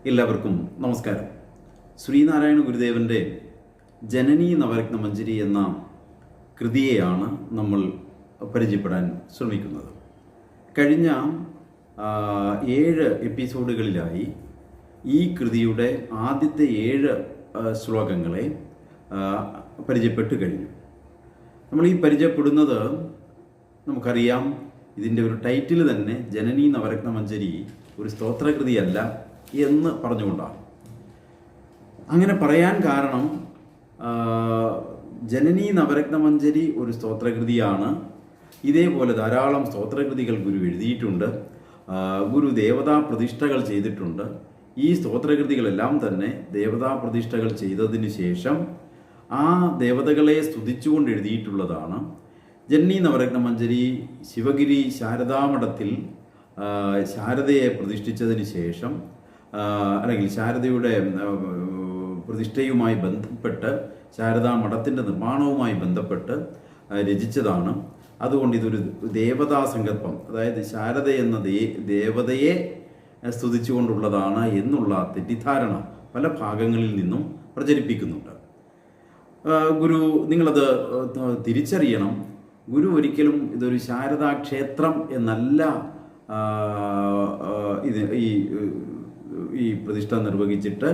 എല്ലാവർക്കും നമസ്കാരം. ശ്രീനാരായണ ഗുരുദേവൻ്റെ ജനനീ നവരത്ന മഞ്ജരി എന്ന കൃതിയെയാണ് നമ്മൾ പരിചയപ്പെടാൻ ശ്രമിക്കുന്നത്. കഴിഞ്ഞ 7 എപ്പിസോഡുകളിലായി ഈ കൃതിയുടെ ആദ്യത്തെ 7 ശ്ലോകങ്ങളെ പരിചയപ്പെട്ടു കഴിഞ്ഞു. നമ്മൾ ഈ പരിചയപ്പെടുന്നത് നമുക്കറിയാം, ഇതിൻ്റെ ഒരു ടൈറ്റിൽ തന്നെ ജനനീ നവരത്ന മഞ്ജരി ഒരു സ്തോത്രകൃതിയല്ല എന്ന് പറഞ്ഞുകൊണ്ടാണ്. അങ്ങനെ പറയാൻ കാരണം ജനനീ നവരത്ന മഞ്ജരി ഒരു സ്തോത്രകൃതിയാണ്. ഇതേപോലെ ധാരാളം സ്തോത്രകൃതികൾ ഗുരു എഴുതിയിട്ടുണ്ട്. ഗുരു ദേവതാ പ്രതിഷ്ഠകൾ ചെയ്തിട്ടുണ്ട്. ഈ സ്തോത്രകൃതികളെല്ലാം തന്നെ ദേവതാ പ്രതിഷ്ഠകൾ ചെയ്തതിന് ശേഷം ആ ദേവതകളെ സ്തുതിച്ചുകൊണ്ട് എഴുതിയിട്ടുള്ളതാണ്. ജനനീ നവരത്ന മഞ്ജരി ശിവഗിരി ശാരദാമഠത്തിൽ ശാരദയെ പ്രതിഷ്ഠിച്ചതിന് ശേഷം, അല്ലെങ്കിൽ ശാരദയുടെ പ്രതിഷ്ഠയുമായി ബന്ധപ്പെട്ട് ശാരദാ മഠത്തിൻ്റെ നിർമ്മാണവുമായി ബന്ധപ്പെട്ട് രചിച്ചതാണ്. അതുകൊണ്ട് ഇതൊരു ദേവതാ സങ്കല്പം, അതായത് ശാരദ എന്ന ദേവതയെ സ്തുതിച്ചുകൊണ്ടുള്ളതാണ് എന്നുള്ള തെറ്റിദ്ധാരണ പല ഭാഗങ്ങളിൽ നിന്നും പ്രചരിപ്പിക്കുന്നുണ്ട്. ഗുരു നിങ്ങളത് തിരിച്ചറിയണം. ഗുരു ഒരിക്കലും ഇതൊരു ശാരദാ ക്ഷേത്രം എന്നല്ല ഈ പ്രതിഷ്ഠ നിർവഹിച്ചിട്ട്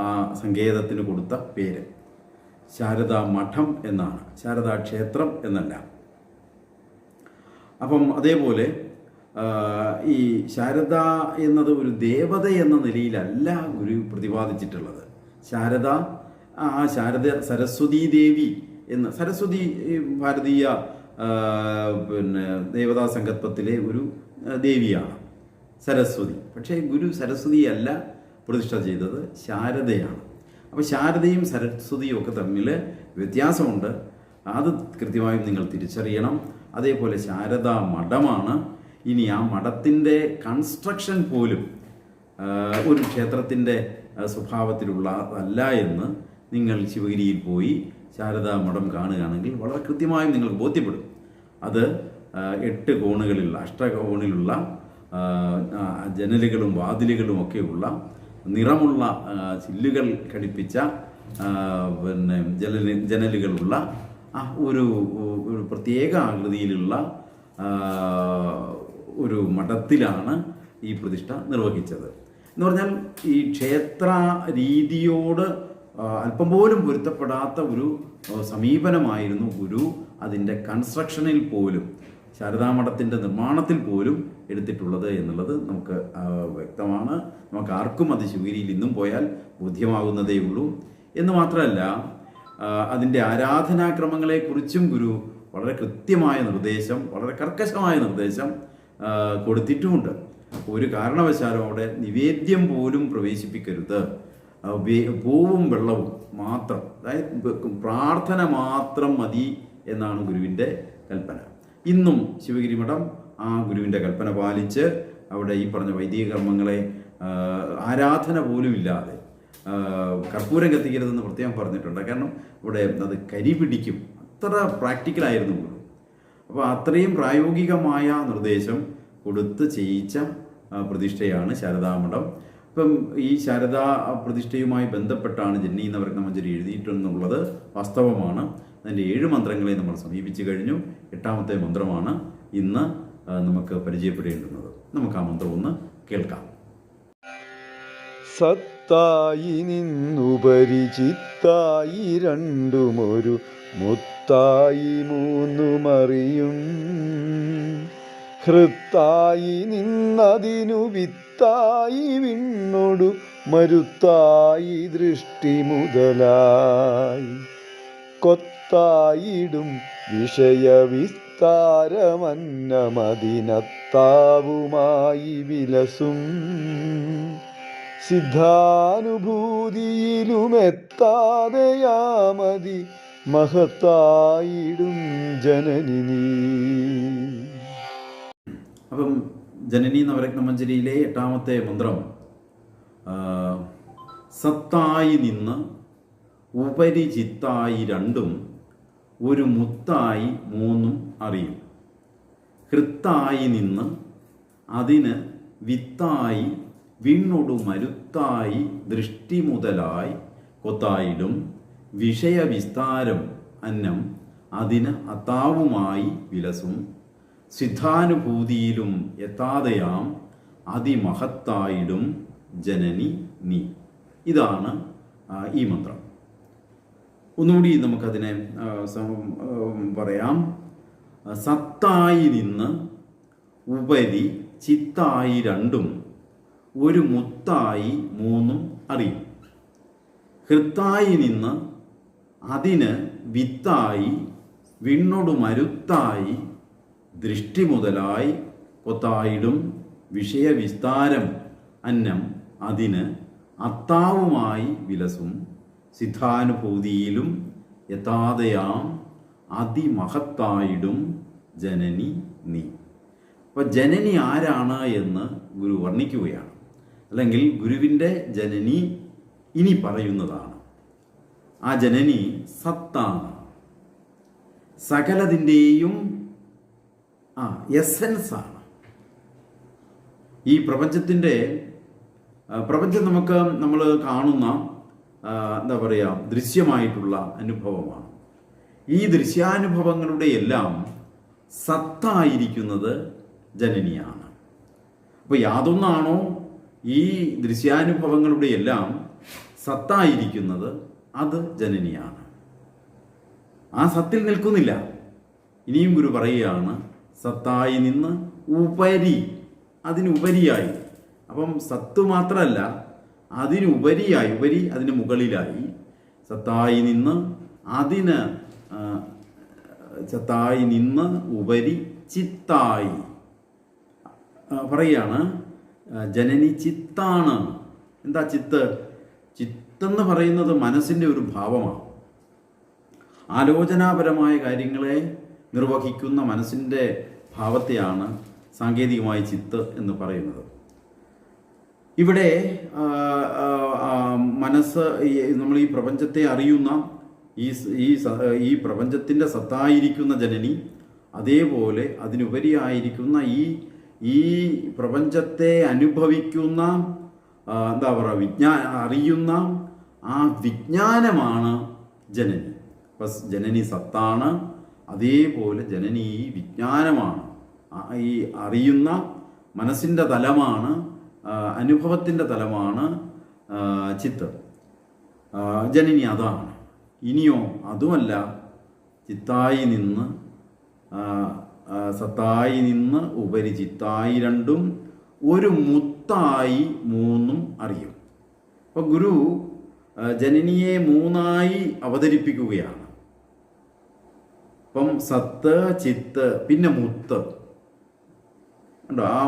ആ സങ്കേതത്തിന് കൊടുത്ത പേര്. ശാരദാ മഠം എന്നാണ്, ശാരദാ ക്ഷേത്രം എന്നല്ല. അപ്പം അതേപോലെ ഈ ശാരദ എന്നത് ഒരു ദേവത എന്ന നിലയിലല്ല ഗുരു പ്രതിപാദിച്ചിട്ടുള്ളത്. ശാരദ സരസ്വതീ ദേവി എന്ന്, സരസ്വതി ഭാരതീയ ദേവതാ സങ്കല്പത്തിലെ ഒരു ദേവിയാണ് സരസ്വതി. പക്ഷേ ഗുരു സരസ്വതിയല്ല പ്രതിഷ്ഠ ചെയ്തത്, ശാരദയാണ്. അപ്പോൾ ശാരദയും സരസ്വതിയും ഒക്കെ തമ്മിൽ വ്യത്യാസമുണ്ട്. അത് കൃത്യമായും നിങ്ങൾ തിരിച്ചറിയണം. അതേപോലെ ശാരദാ മഠമാണ്. ഇനി ആ മഠത്തിൻ്റെ കൺസ്ട്രക്ഷൻ പോലും ഒരു ക്ഷേത്രത്തിൻ്റെ സ്വഭാവത്തിലുള്ളതല്ല എന്ന് നിങ്ങൾ ശിവഗിരിയിൽ പോയി ശാരദാ മഠം കാണുകയാണെങ്കിൽ വളരെ കൃത്യമായും നിങ്ങൾക്ക് ബോധ്യപ്പെടും. അത് 8 കോണുകളിലുള്ള, അഷ്ടകോണിലുള്ള ജനലുകളും വാതിലുകളും ഒക്കെയുള്ള നിറമുള്ള ചില്ലുകൾ ഘടിപ്പിച്ച ജനലുകളുള്ള ഒരു പ്രത്യേക ആകൃതിയിലുള്ള ഒരു മഠത്തിലാണ് ഈ പ്രതിഷ്ഠ നിർവഹിച്ചത്. എന്ന് പറഞ്ഞാൽ ഈ ക്ഷേത്ര രീതിയോട് അല്പം പോലും പൊരുത്തപ്പെടാത്ത ഒരു സമീപനമായിരുന്നു ഗുരു അതിൻ്റെ കൺസ്ട്രക്ഷനിൽ പോലും, ശാരദാമഠത്തിൻ്റെ നിർമ്മാണത്തിൽ പോലും എടുത്തിട്ടുള്ളത് എന്നുള്ളത് നമുക്ക് വ്യക്തമാണ്. നമുക്ക് ആർക്കും അത് ശിവഗിരിയിൽ ഇന്നും പോയാൽ ബോധ്യമാകുന്നതേ ഉള്ളൂ. എന്ന് മാത്രമല്ല, അതിൻ്റെ ആരാധനാക്രമങ്ങളെക്കുറിച്ചും ഗുരു വളരെ കൃത്യമായ നിർദ്ദേശം, വളരെ കർക്കശമായ നിർദ്ദേശം കൊടുത്തിട്ടുമുണ്ട്. ഒരു കാരണവശാലും അവിടെ നിവേദ്യം പോലും പ്രവേശിപ്പിക്കരുത്. പൂവും വെള്ളവും മാത്രം, അതായത് പ്രാർത്ഥന മാത്രം മതി എന്നാണ് ഗുരുവിൻ്റെ കൽപ്പന. ഇന്നും ശിവഗിരി മഠം ആ ഗുരുവിൻ്റെ കൽപ്പന പാലിച്ച് അവിടെ ഈ പറഞ്ഞ വൈദിക കർമ്മങ്ങളെ ആരാധന പോലും ഇല്ലാതെ, കർപ്പൂരം കത്തിക്കരുതെന്ന് പ്രത്യേകം പറഞ്ഞിട്ടുണ്ട്. കാരണം ഇവിടെ അത് കരി പിടിക്കും. അത്ര പ്രാക്ടിക്കലായിരുന്നു ഗുരു. അപ്പോൾ അത്രയും പ്രായോഗികമായ നിർദ്ദേശം കൊടുത്ത് ചെയ്യിച്ച പ്രതിഷ്ഠയാണ് ശാരദാമഠം. ഇപ്പം ഈ ശാരദാ പ്രതിഷ്ഠയുമായി ബന്ധപ്പെട്ടാണ് ജനനീ നവരത്ന മഞ്ജരി എഴുതിയിട്ടുള്ളത് വാസ്തവമാണ്. അതിൻ്റെ 7 മന്ത്രങ്ങളെ നമ്മൾ സമീപിച്ചു കഴിഞ്ഞു. 8ാമത്തെ മന്ത്രമാണ് ഇന്ന് നമുക്ക് പരിചയപ്പെടേണ്ടുന്നത്. നമുക്ക് ആ മന്ത്രം ഒന്ന് കേൾക്കാം. സത്തായി നിന്നുപരിചിത്തായി രണ്ടുമൊരു മുത്തായി മൂന്നുമറിയും, ഹൃത്തായി നിന്നതിനു വിത്തായി വിണ്ണൊടു മരുത്തായി ദൃഷ്ടി മുതലായി, കൊത്തായിടും വിഷയവിസ്താരമന്നമതിനത്താവുമായി വിലസും, സിദ്ധാനുഭൂതിയിലുമെത്താതെയാമതി മഹത്തായിടും ജനനി. അപ്പം ജനനീ നവരത്ന മഞ്ജരിയിലെ 8ാമത്തെ മന്ത്രം, സത്തായി നിന്ന് ഉപരിചിത്തായി രണ്ടും ഒരു മുത്തായി മൂന്നും അറിയും, ഹൃത്തായി നിന്ന് അതിന് വിത്തായി വിണ്ണൊടു മരുത്തായി ദൃഷ്ടി മുതലായി കൊത്തായിടും വിഷയവിസ്താരം അന്നം അതിന് അത്താവുമായി വിലസും സിദ്ധാനുഭൂതിയിലും എത്താതെയാം അതിമഹത്തായിടും ജനനി നീ. ഇതാണ് ഈ മന്ത്രം. ഒന്നുകൂടി നമുക്കതിനെ പറയാം. സത്തായി നിന്ന് ഉപരി ചിത്തായി രണ്ടും ഒരു മുത്തായി മൂന്നും അറിയും. ഹൃത്തായി നിന്ന് അതിന് വിത്തായി വിണ്ണൊടു മരുത്തായി ദൃഷ്ടി മുതലായി കൊത്തായിടും വിഷയവിസ്താരം അന്നം അതിന് അത്താവുമായി വിലസും സിദ്ധാനുഭൂതിയിലും എത്താതെയാം അതിമഹത്തായിടും ജനനി നീ. അപ്പോൾ ജനനി ആരാണ് എന്ന് ഗുരു വർണ്ണിക്കുകയാണ്. അല്ലെങ്കിൽ ഗുരുവിൻ്റെ ജനനി ഇനി പറയുന്നതാണ്. ആ ജനനി സത്താണ്, സകലതിൻ്റെയും എസൻസാണ്. ഈ പ്രപഞ്ചം നമ്മൾ കാണുന്ന എന്താ പറയുക, ദൃശ്യമായിട്ടുള്ള അനുഭവമാണ്. ഈ ദൃശ്യാനുഭവങ്ങളുടെ എല്ലാം സത്തായിരിക്കുന്നത് ജനനിയാണ്. അപ്പോൾ യാതൊന്നാണോ ഈ ദൃശ്യാനുഭവങ്ങളുടെ എല്ലാം സത്തായിരിക്കുന്നത് അത് ജനനിയാണ്. ആ സത്തിൽ നിൽക്കുന്നില്ല. ഇനിയും ഗുരു പറയുകയാണ്, സത്തായി നിന്ന് ഉപരി, അതിനുപരിയായി. അപ്പം സത്ത് മാത്രമല്ല, അതിനുപരിയായി, ഉപരി അതിന് മുകളിലായി, സത്തായി നിന്ന് ഉപരി ചിത്തായി പറയാണ്. ജനനി ചിത്താണ്. എന്താ ചിത്ത്? ചിത്തെന്ന് പറയുന്നത് മനസ്സിൻ്റെ ഒരു ഭാവമാണ്. ആലോചനാപരമായ കാര്യങ്ങളെ നിർവഹിക്കുന്ന മനസ്സിൻ്റെ ഭാവത്തെയാണ് സാങ്കേതികമായി ചിത്ത് എന്ന് പറയുന്നത്. ഇവിടെ മനസ്സ് നമ്മൾ ഈ പ്രപഞ്ചത്തെ അറിയുന്ന ഈ പ്രപഞ്ചത്തിൻ്റെ സത്തായിരിക്കുന്ന ജനനി, അതേപോലെ അതിനുപരിയായിരിക്കുന്ന ഈ പ്രപഞ്ചത്തെ അനുഭവിക്കുന്ന എന്താ പറയുക, അറിയുന്ന ആ വിജ്ഞാനമാണ് ജനനി. അപ്പം ജനനി സത്താണ്, അതേപോലെ ജനനി ഈ വിജ്ഞാനമാണ്. ഈ അറിയുന്ന മനസ്സിൻ്റെ തലമാണ്, അനുഭവത്തിൻ്റെ തലമാണ് ചിത്ത്. ജനനി അതാണ്. ഇനിയോ അതുമല്ല, ചിത്തായി നിന്ന് സത്തായി നിന്ന് ഉപരി ചിത്തായി രണ്ടും ഒരു മുത്തായി മൂന്നും അറിയും. അപ്പം ഗുരു ജനനിയെ മൂന്നായി അവതരിപ്പിക്കുകയാണ്. അപ്പം സത്ത്, ചിത്ത്, പിന്നെ മുത്ത്. ഉണ്ടോ? ആ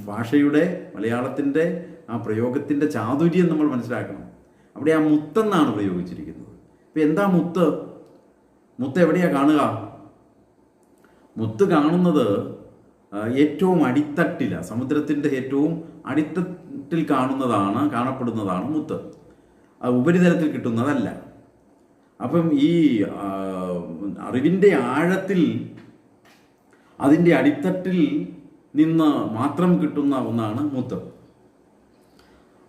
ഭാഷയുടെ, മലയാളത്തിൻ്റെ ആ പ്രയോഗത്തിൻ്റെ ചാതുര്യം നമ്മൾ മനസ്സിലാക്കണം. അവിടെ ആ മുത്തെന്നാണ് പ്രയോഗിച്ചിരിക്കുന്നത്. ഇപ്പം എന്താ മുത്ത്? മുത്ത് എവിടെയാണ് കാണുക? മുത്ത് കാണുന്നത് ഏറ്റവും അടിത്തട്ടിലാണ്. സമുദ്രത്തിൻ്റെ ഏറ്റവും അടിത്തട്ടിൽ കാണപ്പെടുന്നതാണ് മുത്ത്. ഉപരിതലത്തിൽ കിട്ടുന്നതല്ല. അപ്പം ഈ അറിവിൻ്റെ ആഴത്തിൽ, അതിൻ്റെ അടിത്തട്ടിൽ നിന്ന് മാത്രം കിട്ടുന്ന ഒന്നാണ് മുത്ത്.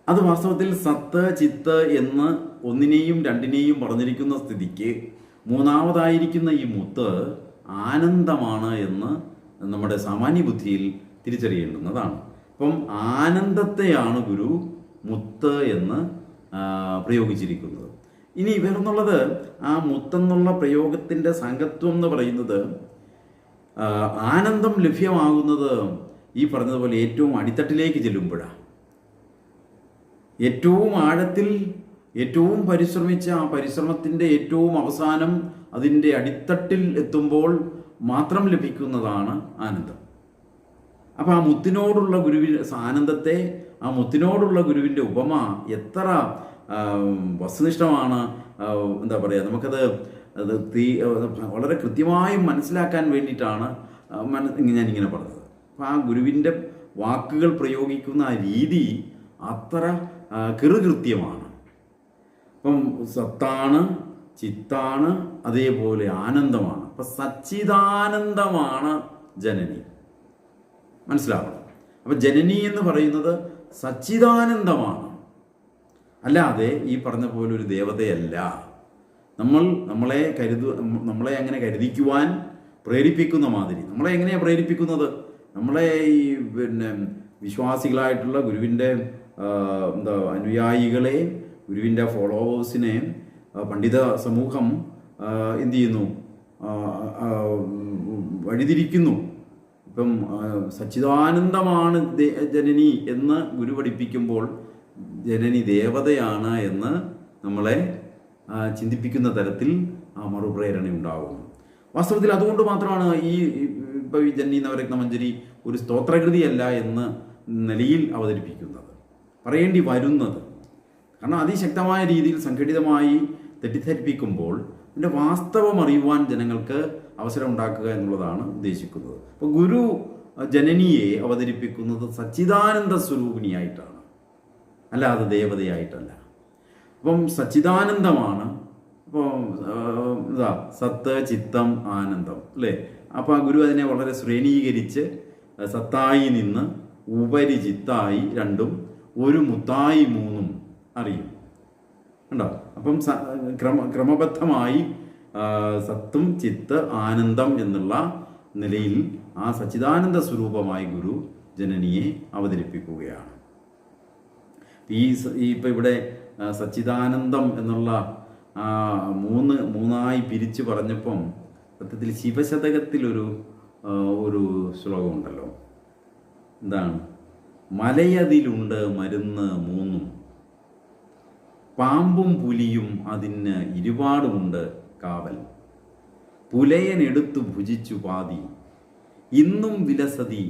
അത് വാസ്തവത്തിൽ സത്ത്, ചിത്ത് എന്ന് ഒന്നിനെയും രണ്ടിനെയും പറഞ്ഞിരിക്കുന്ന സ്ഥിതിക്ക് മൂന്നാമതായിരിക്കുന്ന ഈ മുത്ത് ആനന്ദമാണ് എന്ന് നമ്മുടെ സാമാന്യ ബുദ്ധിയിൽ തിരിച്ചറിയേണ്ടുന്നതാണ്. അപ്പം ആനന്ദത്തെയാണ് ഗുരു മുത്ത് എന്ന് പ്രയോഗിച്ചിരിക്കുന്നത്. ഇനി വേറൊന്നുള്ളത്, ആ മുത്തെന്നുള്ള പ്രയോഗത്തിൻ്റെ സംഗത്വം എന്ന് പറയുന്നത്, ആനന്ദം ലഭ്യമാകുന്നത് ഈ പറഞ്ഞതുപോലെ ഏറ്റവും അടിത്തട്ടിലേക്ക് ചെല്ലുമ്പോഴാണ്. ഏറ്റവും ആഴത്തിൽ, ഏറ്റവും പരിശ്രമിച്ച ആ പരിശ്രമത്തിൻ്റെ ഏറ്റവും അവസാനം അതിൻ്റെ അടിത്തട്ടിൽ എത്തുമ്പോൾ മാത്രം ലഭിക്കുന്നതാണ് ആനന്ദം. അപ്പം ആ മുത്തിനോടുള്ള ആനന്ദത്തെ, ആ മുത്തിനോടുള്ള ഗുരുവിൻ്റെ ഉപമ എത്ര വസ്തുനിഷ്ഠമാണ്. എന്താ പറയുക, നമുക്കത് വളരെ കൃത്യമായും മനസ്സിലാക്കാൻ വേണ്ടിയിട്ടാണ് ഞാനിങ്ങനെ പറഞ്ഞത്. അപ്പം ആ ഗുരുവിൻ്റെ വാക്കുകൾ പ്രയോഗിക്കുന്ന ആ രീതി അത്ര കൃത്യമാണ്. അപ്പം സത്താണ്, ചിത്താണ്, അതേപോലെ ആനന്ദമാണ്. അപ്പം സച്ചിദാനന്ദമാണ് ജനനി. മനസ്സിലാവണം. അപ്പം ജനനി എന്ന് പറയുന്നത് സച്ചിദാനന്ദമാണ്, അല്ലാതെ ഈ പറഞ്ഞ പോലെ ഒരു ദേവതയല്ല. നമ്മളെ അങ്ങനെ കരുതിക്കുവാൻ പ്രേരിപ്പിക്കുന്ന മാതിരി. നമ്മളെ എങ്ങനെയാണ് പ്രേരിപ്പിക്കുന്നത്? നമ്മളെ ഈ വിശ്വാസികളായിട്ടുള്ള ഗുരുവിൻ്റെ അനുയായികളെ, ഗുരുവിൻ്റെ ഫോളോവേഴ്സിനെ പണ്ഡിത സമൂഹം എന്തു ചെയ്യുന്നു? വഴിതിരിക്കുന്നു. ഇപ്പം സച്ചിദാനന്ദമാണ് ജനനി എന്ന് ഗുരു പഠിപ്പിക്കുമ്പോൾ ജനനി ദേവതയാണ് എന്ന് നമ്മളെ ചിന്തിപ്പിക്കുന്ന തരത്തിൽ ആ മറുപ്രേരണ ഉണ്ടാകുന്നു. വാസ്തവത്തിൽ അതുകൊണ്ട് മാത്രമാണ് ഇപ്പോൾ ഈ ജനനി നവരത്നമഞ്ജരി ഒരു സ്തോത്രകൃതിയല്ല എന്ന് നിലയിൽ അവതരിപ്പിക്കുന്നത്, പറയേണ്ടി വരുന്നത്. കാരണം അതിശക്തമായ രീതിയിൽ സംഘടിതമായി തെറ്റിദ്ധരിപ്പിക്കുമ്പോൾ ഇതിൻ്റെ വാസ്തവം അറിയുവാൻ ജനങ്ങൾക്ക് അവസരം ഉണ്ടാക്കുക എന്നുള്ളതാണ് ഉദ്ദേശിക്കുന്നത്. അപ്പോൾ ഗുരു ജനനിയെ അവതരിപ്പിക്കുന്നത് സച്ചിദാനന്ദ സ്വരൂപിണിയായിട്ടാണ്, അല്ലാതെ ദേവതയായിട്ടല്ല. അപ്പം സച്ചിദാനന്ദമാണ്. അപ്പോൾ സത്ത്, ചിത്തം, ആനന്ദം, അല്ലേ? അപ്പോൾ ഗുരു അതിനെ വളരെ ശ്രേണീകരിച്ച് സത്തായി നിന്ന് ഉപരി ചിത്തായി രണ്ടും, ഒരു മുത്തായി മൂന്നും അറിയും. ഉണ്ടോ? അപ്പം ക്രമബദ്ധമായി സത്തും ചിത്ത് ആനന്ദം എന്നുള്ള നിലയിൽ ആ സച്ചിദാനന്ദ സ്വരൂപമായി ഗുരു ജനനിയെ അവതരിപ്പിക്കുകയാണ്. ഇപ്പം ഇവിടെ സച്ചിദാനന്ദം എന്നുള്ള മൂന്നായി പിരിച്ചു പറഞ്ഞപ്പം സത്യത്തിൽ ശിവശതകത്തിലൊരു ശ്ലോകമുണ്ടല്ലോ. എന്താണ്? മലയതിലുണ്ട് മരുന്ന് മൂന്നും, പാമ്പും പുലിയും അതിന് ഇരുപാടുമുണ്ട് കാവൽ, പുലയനെടുത്തു ഭുജിച്ചു പാതി, ഇന്നും വിലസതി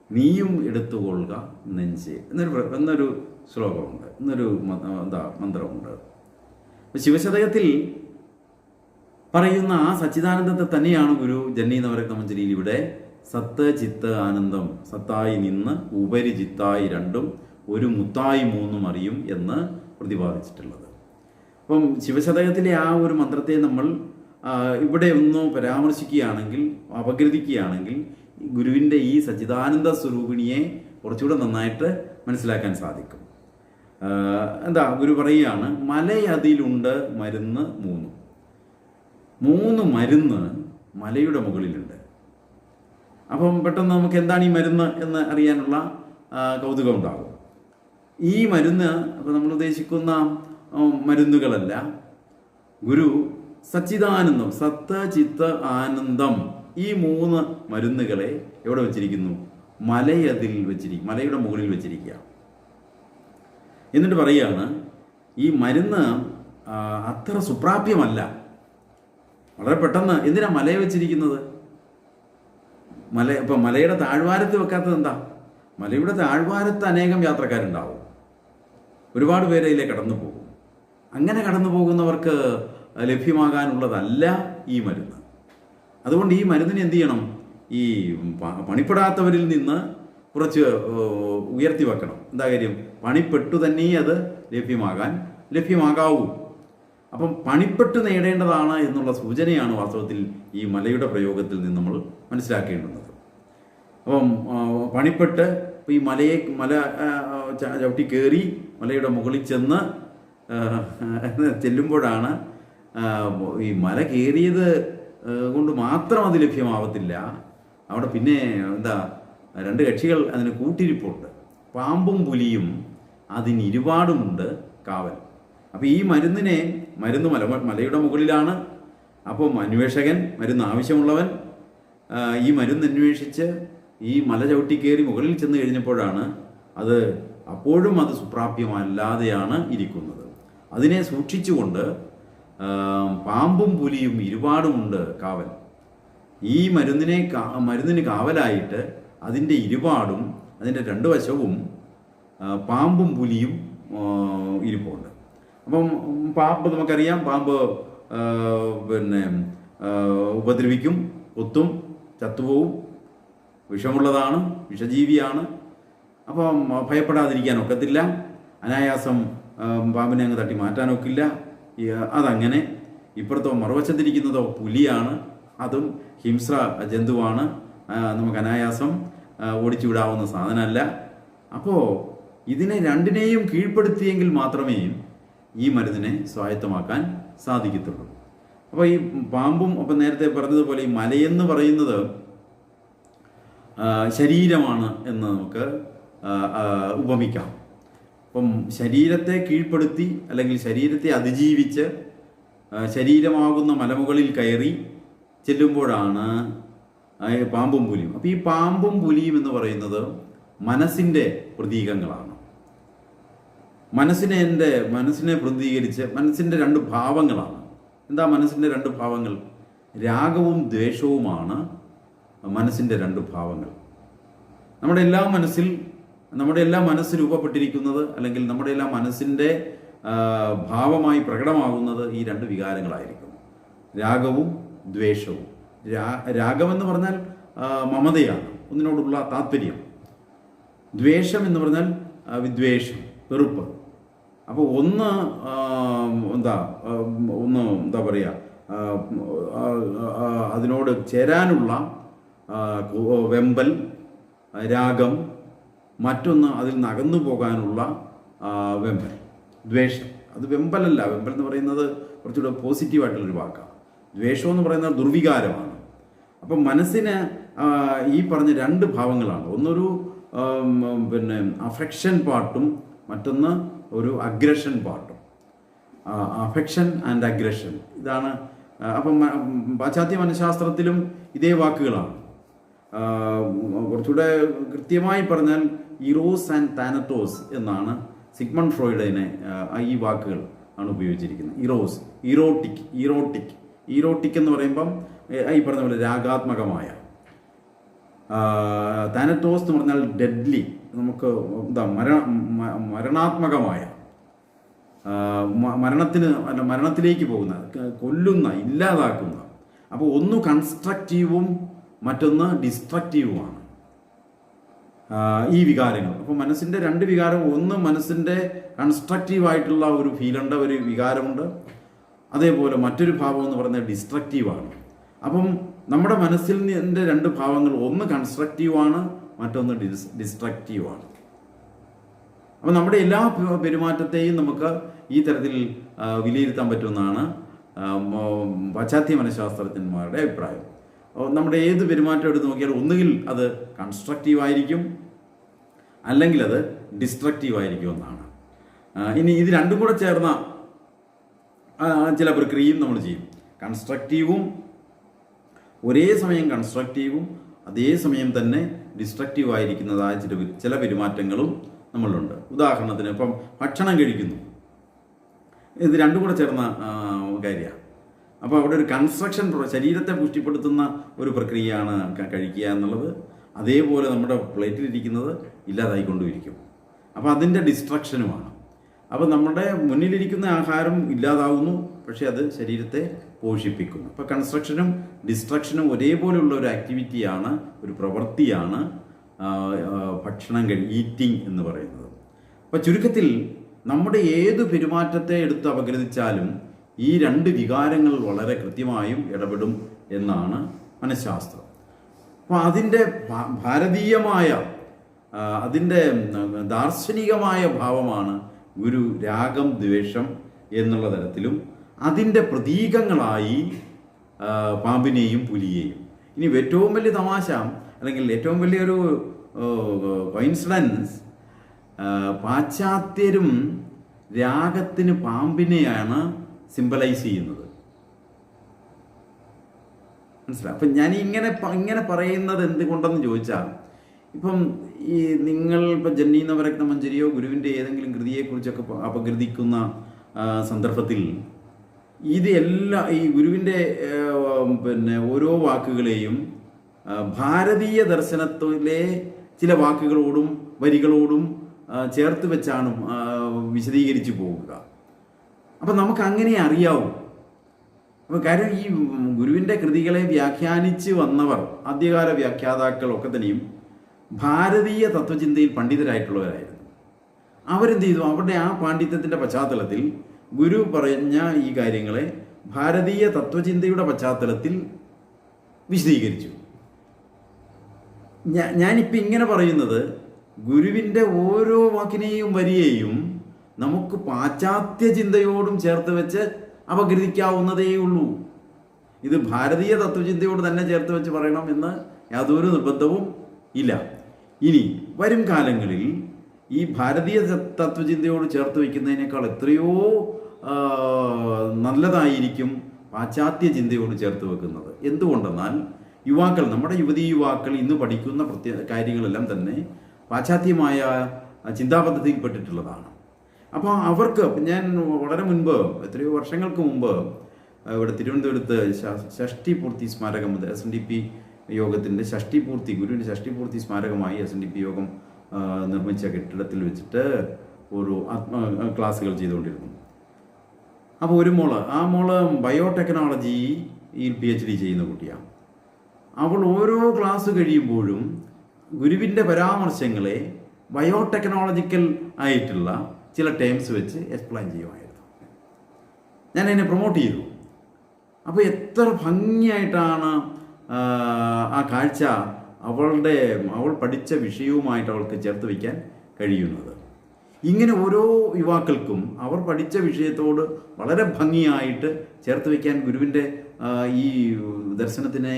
നീയും എടുത്തുകൊള്ളുക നെഞ്ച് എന്നൊരു ശ്ലോകമുണ്ട്, എന്നൊരു മന്ത്രമുണ്ട്. ശിവശതകത്തിൽ പറയുന്ന ആ സച്ചിദാനന്ദത്തെ തന്നെയാണ് ഗുരു ജനനി നവരത്നമഞ്ജരിയിൽ ഇവിടെ സത്ത്, ചിത്ത്, ആനന്ദം, സത്തായി നിന്ന് ഉപരി ചിത്തായി രണ്ടും, ഒരു മുത്തായി മൂന്നും അറിയും എന്ന് പ്രതിപാദിച്ചിട്ടുള്ളത്. അപ്പം ശിവശതകത്തിലെ ആ ഒരു മന്ത്രത്തെ നമ്മൾ ഇവിടെ ഒന്ന് പരാമർശിക്കുകയാണെങ്കിൽ, അപഗ്രഥിക്കുകയാണെങ്കിൽ ഗുരുവിൻ്റെ ഈ സച്ചിദാനന്ദ സ്വരൂപിണിയെ കുറച്ചുകൂടെ നന്നായിട്ട് മനസ്സിലാക്കാൻ സാധിക്കും. ഗുരു പറയുകയാണ്, മലയതിലുണ്ട് മരുന്ന് മൂന്ന് മരുന്ന് മലയുടെ മുകളിലുണ്ട്. അപ്പം പെട്ടെന്ന് നമുക്ക് എന്താണ് ഈ മരുന്ന് എന്ന് അറിയാനുള്ള കൗതുകം ഉണ്ടാകും. ഈ മരുന്ന് അപ്പം നമ്മൾ ഉദ്ദേശിക്കുന്ന മരുന്നുകളല്ല. ഗുരു സച്ചിദാനന്ദം, സത്ത്, ചിത്ത്, ആനന്ദം, ഈ മൂന്ന് മരുന്നുകളെ എവിടെ വെച്ചിരിക്കുന്നു? മലയതിൽ വെച്ചിരിക്കും, മലയുടെ മുകളിൽ വെച്ചിരിക്കുക. എന്നിട്ട് പറയുകയാണ്, ഈ മരുന്ന് അത്ര സുപ്രാപ്യമല്ല. വളരെ പെട്ടെന്ന് എന്തിനാ മലയെ വെച്ചിരിക്കുന്നത്? ഇപ്പം മലയുടെ താഴ്വാരത്ത് വെക്കാത്തത് എന്താ? മലയുടെ താഴ്വാരത്ത് അനേകം യാത്രക്കാരുണ്ടാവും, ഒരുപാട് പേര് അതിലെ കടന്നു പോകും. അങ്ങനെ കടന്നു പോകുന്നവർക്ക് ലഭ്യമാകാനുള്ളതല്ല ഈ മരുന്ന്. അതുകൊണ്ട് ഈ മരുന്നിനെ എന്ത് ചെയ്യണം? ഈ പണിപ്പെടാത്തവരിൽ നിന്ന് കുറച്ച് ഉയർത്തി വെക്കണം. എന്താ കാര്യം? പണിപ്പെട്ടു തന്നെ അത് ലഭ്യമാകാവൂ. അപ്പം പണിപ്പെട്ട് നേടേണ്ടതാണ് എന്നുള്ള സൂചനയാണ് വാസ്തവത്തിൽ ഈ മലയുടെ പ്രയോഗത്തിൽ നിന്ന് നമ്മൾ മനസ്സിലാക്കേണ്ടുന്നത്. അപ്പം പണിപ്പെട്ട് ഈ മല ചവിട്ടി കയറി മലയുടെ മുകളിൽ ചെല്ലുമ്പോഴാണ് ഈ മല കയറിയത് കൊണ്ട് മാത്രം അത് ലഭ്യമാവത്തില്ല. അവിടെ പിന്നെ രണ്ട് കക്ഷികൾ അതിന് കൂട്ടിരിപ്പുണ്ട്. പാമ്പും പുലിയും അതിന് ഇരുപാടുമുണ്ട് കാവൽ. അപ്പോൾ ഈ മരുന്ന് മലയുടെ മുകളിലാണ്. അപ്പോൾ അന്വേഷകൻ, മരുന്ന് ആവശ്യമുള്ളവൻ ഈ മരുന്ന് അന്വേഷിച്ച് ഈ മല ചവിട്ടി കയറി മുകളിൽ ചെന്ന് കഴിഞ്ഞപ്പോഴാണ് അപ്പോഴും അത് സുപ്രാപ്യമല്ലാതെയാണ് ഇരിക്കുന്നത്. അതിനെ സൂക്ഷിച്ചുകൊണ്ട് പാമ്പും പുലിയും ഇരുപാടുമുണ്ട് കാവൽ. ഈ മരുന്നിന് കാവലായിട്ട് അതിൻ്റെ ഇരുപാടും അതിൻ്റെ രണ്ട് വശവും പാമ്പും പുലിയും ഇരിപ്പുണ്ട്. അപ്പം പാമ്പ് നമുക്കറിയാം, പാമ്പ് ഉപദ്രവിക്കും, കൊത്തും, ചത്തുപോവും, വിഷമുള്ളതാണ്, വിഷജീവിയാണ്. അപ്പം ഭയപ്പെടാതിരിക്കാൻ ഒക്കത്തില്ല, അനായാസം പാമ്പിനെ അങ്ങ് തട്ടി മാറ്റാനൊക്കില്ല. അതങ്ങനെ. ഇപ്പുറത്തോ മറുവശത്തിരിക്കുന്നതോ പുലിയാണ്, അതും ഹിംസ്ര ജന്തുവാണ്, നമുക്ക് അനായാസം ഓടിച്ചു വിടാവുന്ന സാധനമല്ല. അപ്പോൾ ഇതിനെ രണ്ടിനെയും കീഴ്പ്പെടുത്തിയെങ്കിൽ മാത്രമേ ഈ മരുന്നിനെ സ്വായത്തമാക്കാൻ സാധിക്കത്തുള്ളൂ. അപ്പോൾ ഈ പാമ്പും അപ്പം നേരത്തെ പറഞ്ഞതുപോലെ ഈ മലയെന്ന് പറയുന്നത് ശരീരമാണ് എന്ന് നമുക്ക് ഉപമിക്കാം. അപ്പം ശരീരത്തെ കീഴ്പ്പെടുത്തി അല്ലെങ്കിൽ ശരീരത്തെ അതിജീവിച്ച് ശരീരമാകുന്ന മലമുകളിൽ കയറി ചെല്ലുമ്പോഴാണ് പാമ്പും പുലിയും. അപ്പോൾ ഈ പാമ്പും പുലിയും എന്ന് പറയുന്നത് മനസ്സിൻ്റെ പ്രതീകങ്ങളാണ്. മനസ്സിനെ പ്രതികരിച്ച് മനസ്സിൻ്റെ രണ്ട് ഭാവങ്ങളാണ്. എന്താ മനസ്സിൻ്റെ രണ്ട് ഭാവങ്ങൾ? രാഗവും ദ്വേഷവുമാണ് മനസ്സിൻ്റെ രണ്ട് ഭാവങ്ങൾ. നമ്മുടെ എല്ലാ മനസ്സ് രൂപപ്പെട്ടിരിക്കുന്നത് അല്ലെങ്കിൽ നമ്മുടെ എല്ലാ മനസ്സിൻ്റെ ഭാവമായി പ്രകടമാകുന്നത് ഈ രണ്ട് വികാരങ്ങളായിരിക്കും, രാഗവും ദ്വേഷവും. രാഗമെന്ന് പറഞ്ഞാൽ മമതയാണ്, ഒന്നിനോടുള്ള താല്പര്യം. ദ്വേഷം എന്ന് പറഞ്ഞാൽ വിദ്വേഷം, വെറുപ്പ്. അപ്പോൾ ഒന്ന് എന്താ പറയുക, അതിനോട് ചേരാനുള്ള വെമ്പൽ, രാഗം. മറ്റൊന്ന് അതിൽ നിന്ന് അകന്നു പോകാനുള്ള വെമ്പൽ, ദ്വേഷം. അത് വെമ്പലല്ല. വെമ്പൽ എന്ന് പറയുന്നത് കുറച്ചുകൂടെ പോസിറ്റീവായിട്ടുള്ളൊരു വാക്കാണ്. ദ്വേഷം എന്ന് പറയുന്നത് ദുർവികാരമാണ്. അപ്പം മനസ്സിന് ഈ പറഞ്ഞ രണ്ട് ഭാവങ്ങളാണ്. ഒന്നൊരു അഫെക്ഷൻ പാർട്ടും മറ്റൊന്ന് ഒരു അഗ്രഷൻ പാർട്ടും. അഫെക്ഷൻ ആൻഡ് അഗ്രഷൻ ഇതാണ്. അപ്പം പാശ്ചാത്യ മനഃശാസ്ത്രത്തിലും ഇതേ വാക്കുകളാണ്. കുറച്ചുകൂടെ കൃത്യമായി പറഞ്ഞാൽ ഇറോസ് ആൻഡ് താനറ്റോസ് എന്നാണ് സിഗ്മണ്ട് ഫ്രോയിഡിനെ ഈ വാക്കുകൾ ആണ് ഉപയോഗിച്ചിരിക്കുന്നത്. ഈറോട്ടിക് എന്ന് പറയുമ്പം ഈ പറഞ്ഞ പോലെ രാഗാത്മകമായ, താനറ്റോസ് എന്ന് പറഞ്ഞാൽ ഡെഡ്ലി, നമുക്ക് മരണാത്മകമായ, മരണത്തിലേക്ക് പോകുന്ന, കൊല്ലുന്ന, ഇല്ലാതാക്കുന്ന. അപ്പോൾ ഒന്ന് കൺസ്ട്രക്റ്റീവും മറ്റൊന്ന് ഡിസ്ട്രക്റ്റീവുമാണ് ഈ വികാരങ്ങൾ. അപ്പോൾ മനസ്സിൻ്റെ രണ്ട് വികാരം, ഒന്ന് മനസ്സിൻ്റെ കൺസ്ട്രക്റ്റീവായിട്ടുള്ള ഒരു ഫീലുണ്ട്, ഒരു വികാരമുണ്ട്. അതേപോലെ മറ്റൊരു ഭാവം എന്ന് പറയുന്നത് ഡിസ്ട്രക്റ്റീവാണ്. അപ്പം നമ്മുടെ മനസ്സിൽ നിന്റെ രണ്ട് ഭാവങ്ങൾ, ഒന്ന് കൺസ്ട്രക്റ്റീവാണ്, മറ്റൊന്ന് ഡിസ്ട്രക്റ്റീവാണ്. അപ്പം നമ്മുടെ എല്ലാ പെരുമാറ്റത്തെയും നമുക്ക് ഈ തരത്തിൽ വിലയിരുത്താൻ പറ്റുമെന്നാണ് പാശ്ചാത്യ മനഃശാസ്ത്രജ്ഞന്മാരുടെ അഭിപ്രായം. നമ്മുടെ ഏത് പെരുമാറ്റം എടുത്ത് നോക്കിയാൽ ഒന്നുകിൽ അത് കൺസ്ട്രക്റ്റീവായിരിക്കും, അല്ലെങ്കിൽ അത് ഡിസ്ട്രക്റ്റീവായിരിക്കും എന്നാണ്. ഇനി ഇത് രണ്ടും കൂടെ ചേർന്ന ചില പ്രക്രിയയും നമ്മൾ ചെയ്യും. കൺസ്ട്രക്റ്റീവും ഒരേ സമയം കൺസ്ട്രക്റ്റീവും അതേസമയം തന്നെ ഡിസ്ട്രക്റ്റീവായിരിക്കുന്നതായ ചില പെരുമാറ്റങ്ങളും നമ്മളുണ്ട്. ഉദാഹരണത്തിന് ഇപ്പം ഭക്ഷണം കഴിക്കുന്നു, ഇത് രണ്ടും കൂടെ ചേർന്ന കാര്യമാണ്. അപ്പോൾ അവിടെ ഒരു കൺസ്ട്രക്ഷൻ, ശരീരത്തെ പുഷ്ടിപ്പെടുത്തുന്ന ഒരു പ്രക്രിയയാണ് കഴിക്കുക എന്നുള്ളത്. അതേപോലെ നമ്മുടെ പ്ലേറ്റിലിരിക്കുന്നത് ഇല്ലാതായിക്കൊണ്ടിരിക്കും. അപ്പോൾ അതിൻ്റെ ഡിസ്ട്രക്ഷനുമാണ്. അപ്പോൾ നമ്മുടെ മുന്നിലിരിക്കുന്ന ആഹാരം ഇല്ലാതാവുന്നു, പക്ഷേ അത് ശരീരത്തെ പോഷിപ്പിക്കുന്നു. അപ്പോൾ കൺസ്ട്രക്ഷനും ഡിസ്ട്രക്ഷനും ഒരേപോലെയുള്ള ഒരു ആക്ടിവിറ്റിയാണ്, ഒരു പ്രവൃത്തിയാണ് ഭക്ഷണം ഈറ്റിംഗ് എന്ന് പറയുന്നത്. അപ്പോൾ ചുരുക്കത്തിൽ നമ്മുടെ ഏത് പെരുമാറ്റത്തെ എടുത്ത് അപഗ്രഥിച്ചാലും ഈ രണ്ട് വികാരങ്ങൾ വളരെ കൃത്യമായും ഇടപെടും എന്നാണ് മനഃശാസ്ത്രം. അപ്പോൾ അതിൻ്റെ ഭാരതീയമായ, അതിൻ്റെ ദാർശനികമായ ഭാവമാണ് ഒരു രാഗം ദ്വേഷം എന്നുള്ള തരത്തിലും അതിൻ്റെ പ്രതീകങ്ങളായി പാമ്പിനെയും പുലിയെയും. ഇനി ഏറ്റവും വലിയ തമാശ അല്ലെങ്കിൽ ഏറ്റവും വലിയൊരു കോയിൻസിഡൻസ്, പാശ്ചാത്യരും രാഗത്തിന് പാമ്പിനെയാണ് സിംബലൈസ് ചെയ്യുന്നത്. മനസ്സിലായി? അപ്പം ഞാൻ ഇങ്ങനെ പറയുന്നത് എന്തുകൊണ്ടെന്ന് ചോദിച്ചാൽ, ഇപ്പം ഈ നിങ്ങൾ ഇപ്പം ജന്നീനവരത്ന മഞ്ജരിയോ ഗുരുവിൻ്റെ ഏതെങ്കിലും കൃതിയെക്കുറിച്ചൊക്കെ അപഗ്രഥിക്കുന്ന സന്ദർഭത്തിൽ ഈ ഗുരുവിൻ്റെ ഓരോ വാക്കുകളെയും ഭാരതീയ ദർശനത്തിലെ ചില വാക്കുകളോടും വരികളോടും ചേർത്ത് വെച്ചാണ് വിശദീകരിച്ചു പോവുക. അപ്പം നമുക്ക് അങ്ങനെ അറിയാവും. അപ്പോൾ കാര്യം ഈ ഗുരുവിൻ്റെ കൃതികളെ വ്യാഖ്യാനിച്ച് വന്നവർ, ആദ്യകാല വ്യാഖ്യാതാക്കളൊക്കെ തന്നെയും ഭാരതീയ തത്വചിന്തയിൽ പണ്ഡിതരായിട്ടുള്ളവരായിരുന്നു. അവരെന്ത് ചെയ്തു? അവരുടെ ആ പാണ്ഡിത്യത്തിൻ്റെ പശ്ചാത്തലത്തിൽ ഗുരു പറഞ്ഞ ഈ കാര്യങ്ങളെ ഭാരതീയ തത്വചിന്തയുടെ പശ്ചാത്തലത്തിൽ വിശദീകരിച്ചു. ഞാനിപ്പോൾ ഇങ്ങനെ പറയുന്നത് ഗുരുവിൻ്റെ ഓരോ വാക്കിനെയും വരിയെയും നമുക്ക് പാശ്ചാത്യ ചിന്തയോടും ചേർത്ത് വെച്ച് അപഗ്രഥിക്കാവുന്നതേ ഉള്ളൂ. ഇത് ഭാരതീയ തത്വചിന്തയോട് തന്നെ ചേർത്ത് വെച്ച് പറയണം എന്ന് യാതൊരു നിർബന്ധവും ഇല്ല. ഇനി വരും കാലങ്ങളിൽ ഈ ഭാരതീയ തത്വചിന്തയോട് ചേർത്ത് വയ്ക്കുന്നതിനേക്കാൾ എത്രയോ നല്ലതായിരിക്കും പാശ്ചാത്യ ചിന്തയോട് ചേർത്ത് വെക്കുന്നത്. എന്തുകൊണ്ടെന്നാൽ യുവാക്കൾ, നമ്മുടെ യുവതീ യുവാക്കൾ ഇന്ന് പഠിക്കുന്ന കാര്യങ്ങളെല്ലാം തന്നെ പാശ്ചാത്യമായ ചിന്താപദ്ധതിയിൽപ്പെട്ടിട്ടുള്ളതാണ്. അപ്പോൾ അവർക്ക്, ഞാൻ വളരെ മുൻപ്, എത്രയോ വർഷങ്ങൾക്ക് മുമ്പ് ഇവിടെ തിരുവനന്തപുരത്ത് ഷഷ്ടിപൂർത്തി സ്മാരകം, SNDP യോഗത്തിൻ്റെ ഷഷ്ടിപൂർത്തി, ഗുരുവിൻ്റെ ഷഷ്ടിപൂർത്തി സ്മാരകമായി SNDP യോഗം നിർമ്മിച്ച കെട്ടിടത്തിൽ വെച്ചിട്ട് ഒരു ക്ലാസ്സുകൾ ചെയ്തുകൊണ്ടിരുന്നു. അപ്പോൾ ഒരു ആ മോള് ബയോടെക്നോളജിയിൽ PhD ചെയ്യുന്ന കുട്ടിയാണ്. അവൾ ഓരോ ക്ലാസ് കഴിയുമ്പോഴും ഗുരുവിൻ്റെ പരാമർശങ്ങളെ ബയോടെക്നോളജിക്കൽ ആയിട്ടുള്ള ചില ടേംസ് വെച്ച് എക്സ്പ്ലെയിൻ ചെയ്യുമായിരുന്നു. ഞാൻ അതിനെ പ്രൊമോട്ട് ചെയ്തു. അപ്പോൾ എത്ര ഭംഗിയായിട്ടാണ് ആ കാഴ്ച അവൾ പഠിച്ച വിഷയവുമായിട്ട് അവൾക്ക് ചേർത്ത് വയ്ക്കാൻ കഴിയുന്നത്. ഇങ്ങനെ ഓരോ യുവാക്കൾക്കും അവർ പഠിച്ച വിഷയത്തോട് വളരെ ഭംഗിയായിട്ട് ചേർത്ത് വയ്ക്കാൻ ഗുരുവിൻ്റെ ഈ ദർശനത്തിനെ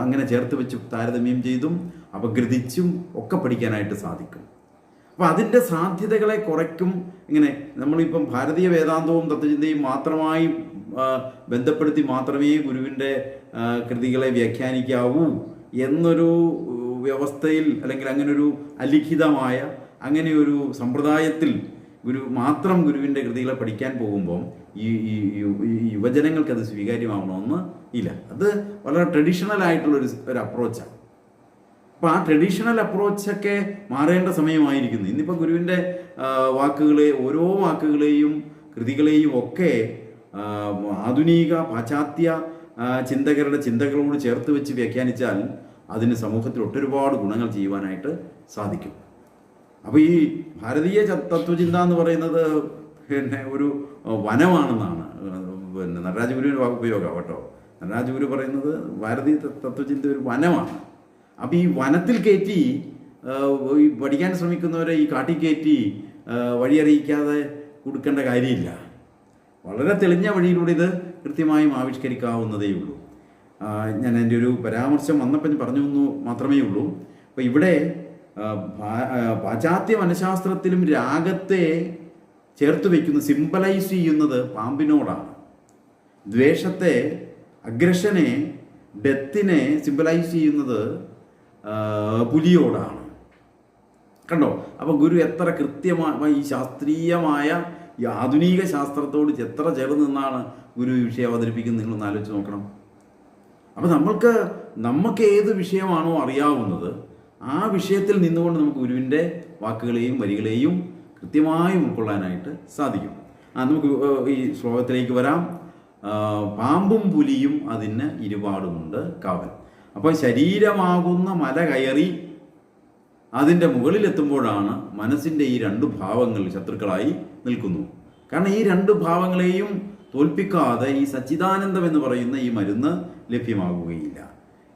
അങ്ങനെ ചേർത്ത് വെച്ച് താരതമ്യം ചെയ്തും അപഗ്രഥിച്ചും ഒക്കെ പഠിക്കാനായിട്ട് സാധിക്കും. അപ്പോൾ അതിൻ്റെ സാധ്യതകളെ കുറയ്ക്കും. ഇങ്ങനെ നമ്മളിപ്പം ഭാരതീയ വേദാന്തവും തത്വചിന്തയും മാത്രമായി ബന്ധപ്പെടുത്തി മാത്രമേ ഗുരുവിൻ്റെ കൃതികളെ വ്യാഖ്യാനിക്കാവൂ എന്നൊരു വ്യവസ്ഥയിൽ, അല്ലെങ്കിൽ അങ്ങനൊരു അലിഖിതമായ അങ്ങനെയൊരു സമ്പ്രദായത്തിൽ ഗുരുവിൻ്റെ കൃതികളെ പഠിക്കാൻ പോകുമ്പോൾ ഈ യുവജനങ്ങൾക്ക് അത് സ്വീകാര്യമാവണമെന്ന് ഇല്ല. അത് വളരെ ട്രഡീഷണൽ ആയിട്ടുള്ളൊരു അപ്രോച്ചാണ്. അപ്പോൾ ആ ട്രഡീഷണൽ അപ്രോച്ചൊക്കെ മാറേണ്ട സമയമായിരിക്കുന്നു. ഇന്നിപ്പോൾ ഗുരുവിൻ്റെ ഓരോ വാക്കുകളെയും കൃതികളെയും ഒക്കെ ആധുനിക പാശ്ചാത്യ ചിന്തകരുടെ ചിന്തകളോട് ചേർത്ത് വെച്ച് വ്യാഖ്യാനിച്ചാൽ അതിന് സമൂഹത്തിൽ ഒട്ടൊരുപാട് ഗുണങ്ങൾ ചെയ്യുവാനായിട്ട് സാധിക്കും. അപ്പോൾ ഈ ഭാരതീയ തത്വചിന്ത എന്ന് പറയുന്നത് പിന്നെ ഒരു വനമാണെന്നാണ് നടരാജഗുരുവിൻ്റെ വാക്കുപയോഗം കേട്ടോ. നടരാജഗുരു പറയുന്നത് ഭാരതീയ തത്വചിന്ത ഒരു വനമാണ്. അപ്പോൾ ഈ വനത്തിൽ കയറ്റി പഠിക്കാൻ ശ്രമിക്കുന്നവരെ ഈ കാട്ടിൽ കയറ്റി വഴിയറിയിക്കാതെ കൊടുക്കേണ്ട കാര്യമില്ല. വളരെ തെളിഞ്ഞ വഴിയിലൂടെ ഇത് കൃത്യമായും ആവിഷ്കരിക്കാവുന്നതേ ഉള്ളൂ. ഞാൻ എൻ്റെ ഒരു പരാമർശം വന്നപ്പോൾ പറഞ്ഞു എന്ന് മാത്രമേ ഉള്ളൂ. അപ്പോൾ ഇവിടെ പാശ്ചാത്യ മനഃശാസ്ത്രത്തിലും രാഗത്തെ ചേർത്ത് വയ്ക്കുന്ന, സിംബലൈസ് ചെയ്യുന്നത് പാമ്പിനോടാണ്. ദ്വേഷത്തെ, അഗ്രഷനെ, ഡെത്തിനെ സിംബലൈസ് ചെയ്യുന്നത് പുലിയോടാണ്. കണ്ടോ? അപ്പോൾ ഗുരു എത്ര കൃത്യമായ ഈ ശാസ്ത്രീയമായ ഈ ആധുനിക ശാസ്ത്രത്തോട് എത്ര ചേർന്ന് നിന്നാണ് ഗുരു ഈ വിഷയം അവതരിപ്പിക്കുന്നത്. നിങ്ങളൊന്ന് ആലോചിച്ച് നോക്കണം. അപ്പോൾ നമുക്ക് ഏത് വിഷയമാണോ അറിയാവുന്നത് ആ വിഷയത്തിൽ നിന്നുകൊണ്ട് നമുക്ക് ഗുരുവിൻ്റെ വാക്കുകളെയും വരികളെയും കൃത്യമായി ഉൾക്കൊള്ളാനായിട്ട് സാധിക്കും. നമുക്ക് ഈ ശ്ലോകത്തിലേക്ക് വരാം. പാമ്പും പുലിയും അതിന് ഇരുപാടുമുണ്ട് കാവൽ. അപ്പോൾ ശരീരമാകുന്ന മല കയറി അതിൻ്റെ മുകളിലെത്തുമ്പോഴാണ് മനസ്സിൻ്റെ ഈ രണ്ട് ഭാവങ്ങൾ ശത്രുക്കളായി നിൽക്കുന്നു. കാരണം ഈ രണ്ട് ഭാവങ്ങളെയും തോൽപ്പിക്കാതെ ഈ സച്ചിദാനന്ദം എന്ന് പറയുന്ന ഈ മരുന്ന് ലഭ്യമാകുകയില്ല.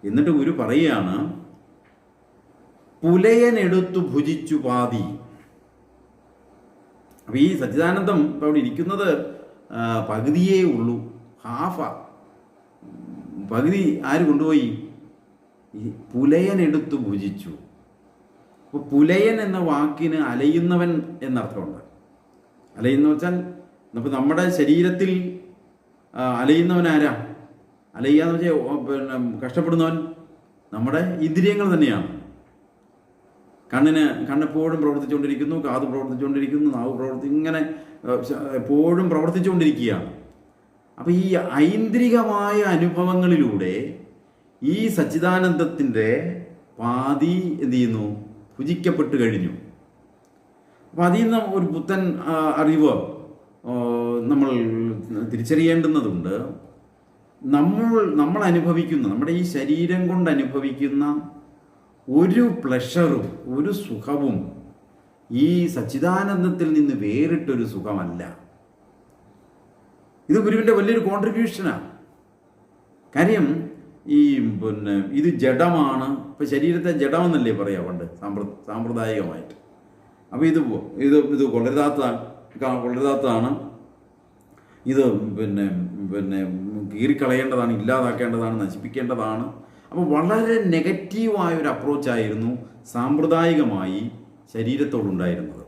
എന്നിട്ട് ഗുരു പറയുകയാണ്, പുലയനെടുത്തു ഭുജിച്ചു പാതി. അപ്പോൾ ഈ സച്ചിദാനന്ദം ഇപ്പോൾ അവിടെ ഇരിക്കുന്നത് പകുതിയേ ഉള്ളൂ, പകുതി ആര് കൊണ്ടുപോയി? ഈ പുലയനെടുത്തു ഭുജിച്ചു. അപ്പോൾ പുലയൻ എന്ന വാക്കിന് അലയുന്നവൻ എന്നർത്ഥമുണ്ട്. അലയുന്ന വെച്ചാൽ അപ്പോൾ നമ്മുടെ ശരീരത്തിൽ അലയുന്നവൻ ആരാ? അലയുകയെന്ന് വെച്ചാൽ പിന്നെ കഷ്ടപ്പെടുന്നവൻ നമ്മുടെ ഇന്ദ്രിയങ്ങൾ തന്നെയാണ്. കണ്ണെപ്പോഴും പ്രവർത്തിച്ചുകൊണ്ടിരിക്കുന്നു, കാത് പ്രവർത്തിച്ചുകൊണ്ടിരിക്കുന്നു, നാവ് ഇങ്ങനെ എപ്പോഴും പ്രവർത്തിച്ചുകൊണ്ടിരിക്കുകയാണ്. അപ്പോൾ ഈ ഐന്ദ്രികമായ അനുഭവങ്ങളിലൂടെ ഈ സച്ചിദാനന്ദത്തിൻ്റെ പാതി എന്ത് ചെയ്യുന്നു? ഭുജിക്കപ്പെട്ട് കഴിഞ്ഞു. അപ്പം അതിൽ നിന്ന് ഒരു പുത്തൻ അറിവ് നമ്മൾ തിരിച്ചറിയേണ്ടുന്നതുണ്ട്. നമ്മൾ അനുഭവിക്കുന്ന, നമ്മുടെ ഈ ശരീരം കൊണ്ട് അനുഭവിക്കുന്ന ഒരു പ്ലഷറും ഒരു സുഖവും ഈ സച്ചിദാനന്ദത്തിൽ നിന്ന് വേറിട്ടൊരു സുഖമല്ല. ഇത് ഗുരുവിൻ്റെ വലിയൊരു കോൺട്രിബ്യൂഷനാണ്. കാര്യം ഈ പിന്നെ ഇത് ജഡമാണ്. ഇപ്പം ശരീരത്തെ ജഡമെന്നല്ലേ പറയാ പണ്ട് സാമ്പ്രദായികമായിട്ട്. അപ്പോൾ ഇത് കൊള്ളരുതാത്തതാണ്, ഇത് പിന്നെ കീറിക്കളയേണ്ടതാണ്, ഇല്ലാതാക്കേണ്ടതാണ്, നശിപ്പിക്കേണ്ടതാണ്. അപ്പോൾ വളരെ നെഗറ്റീവായൊരു അപ്രോച്ചായിരുന്നു സാമ്പ്രദായികമായി ശരീരത്തോടുണ്ടായിരുന്നത്.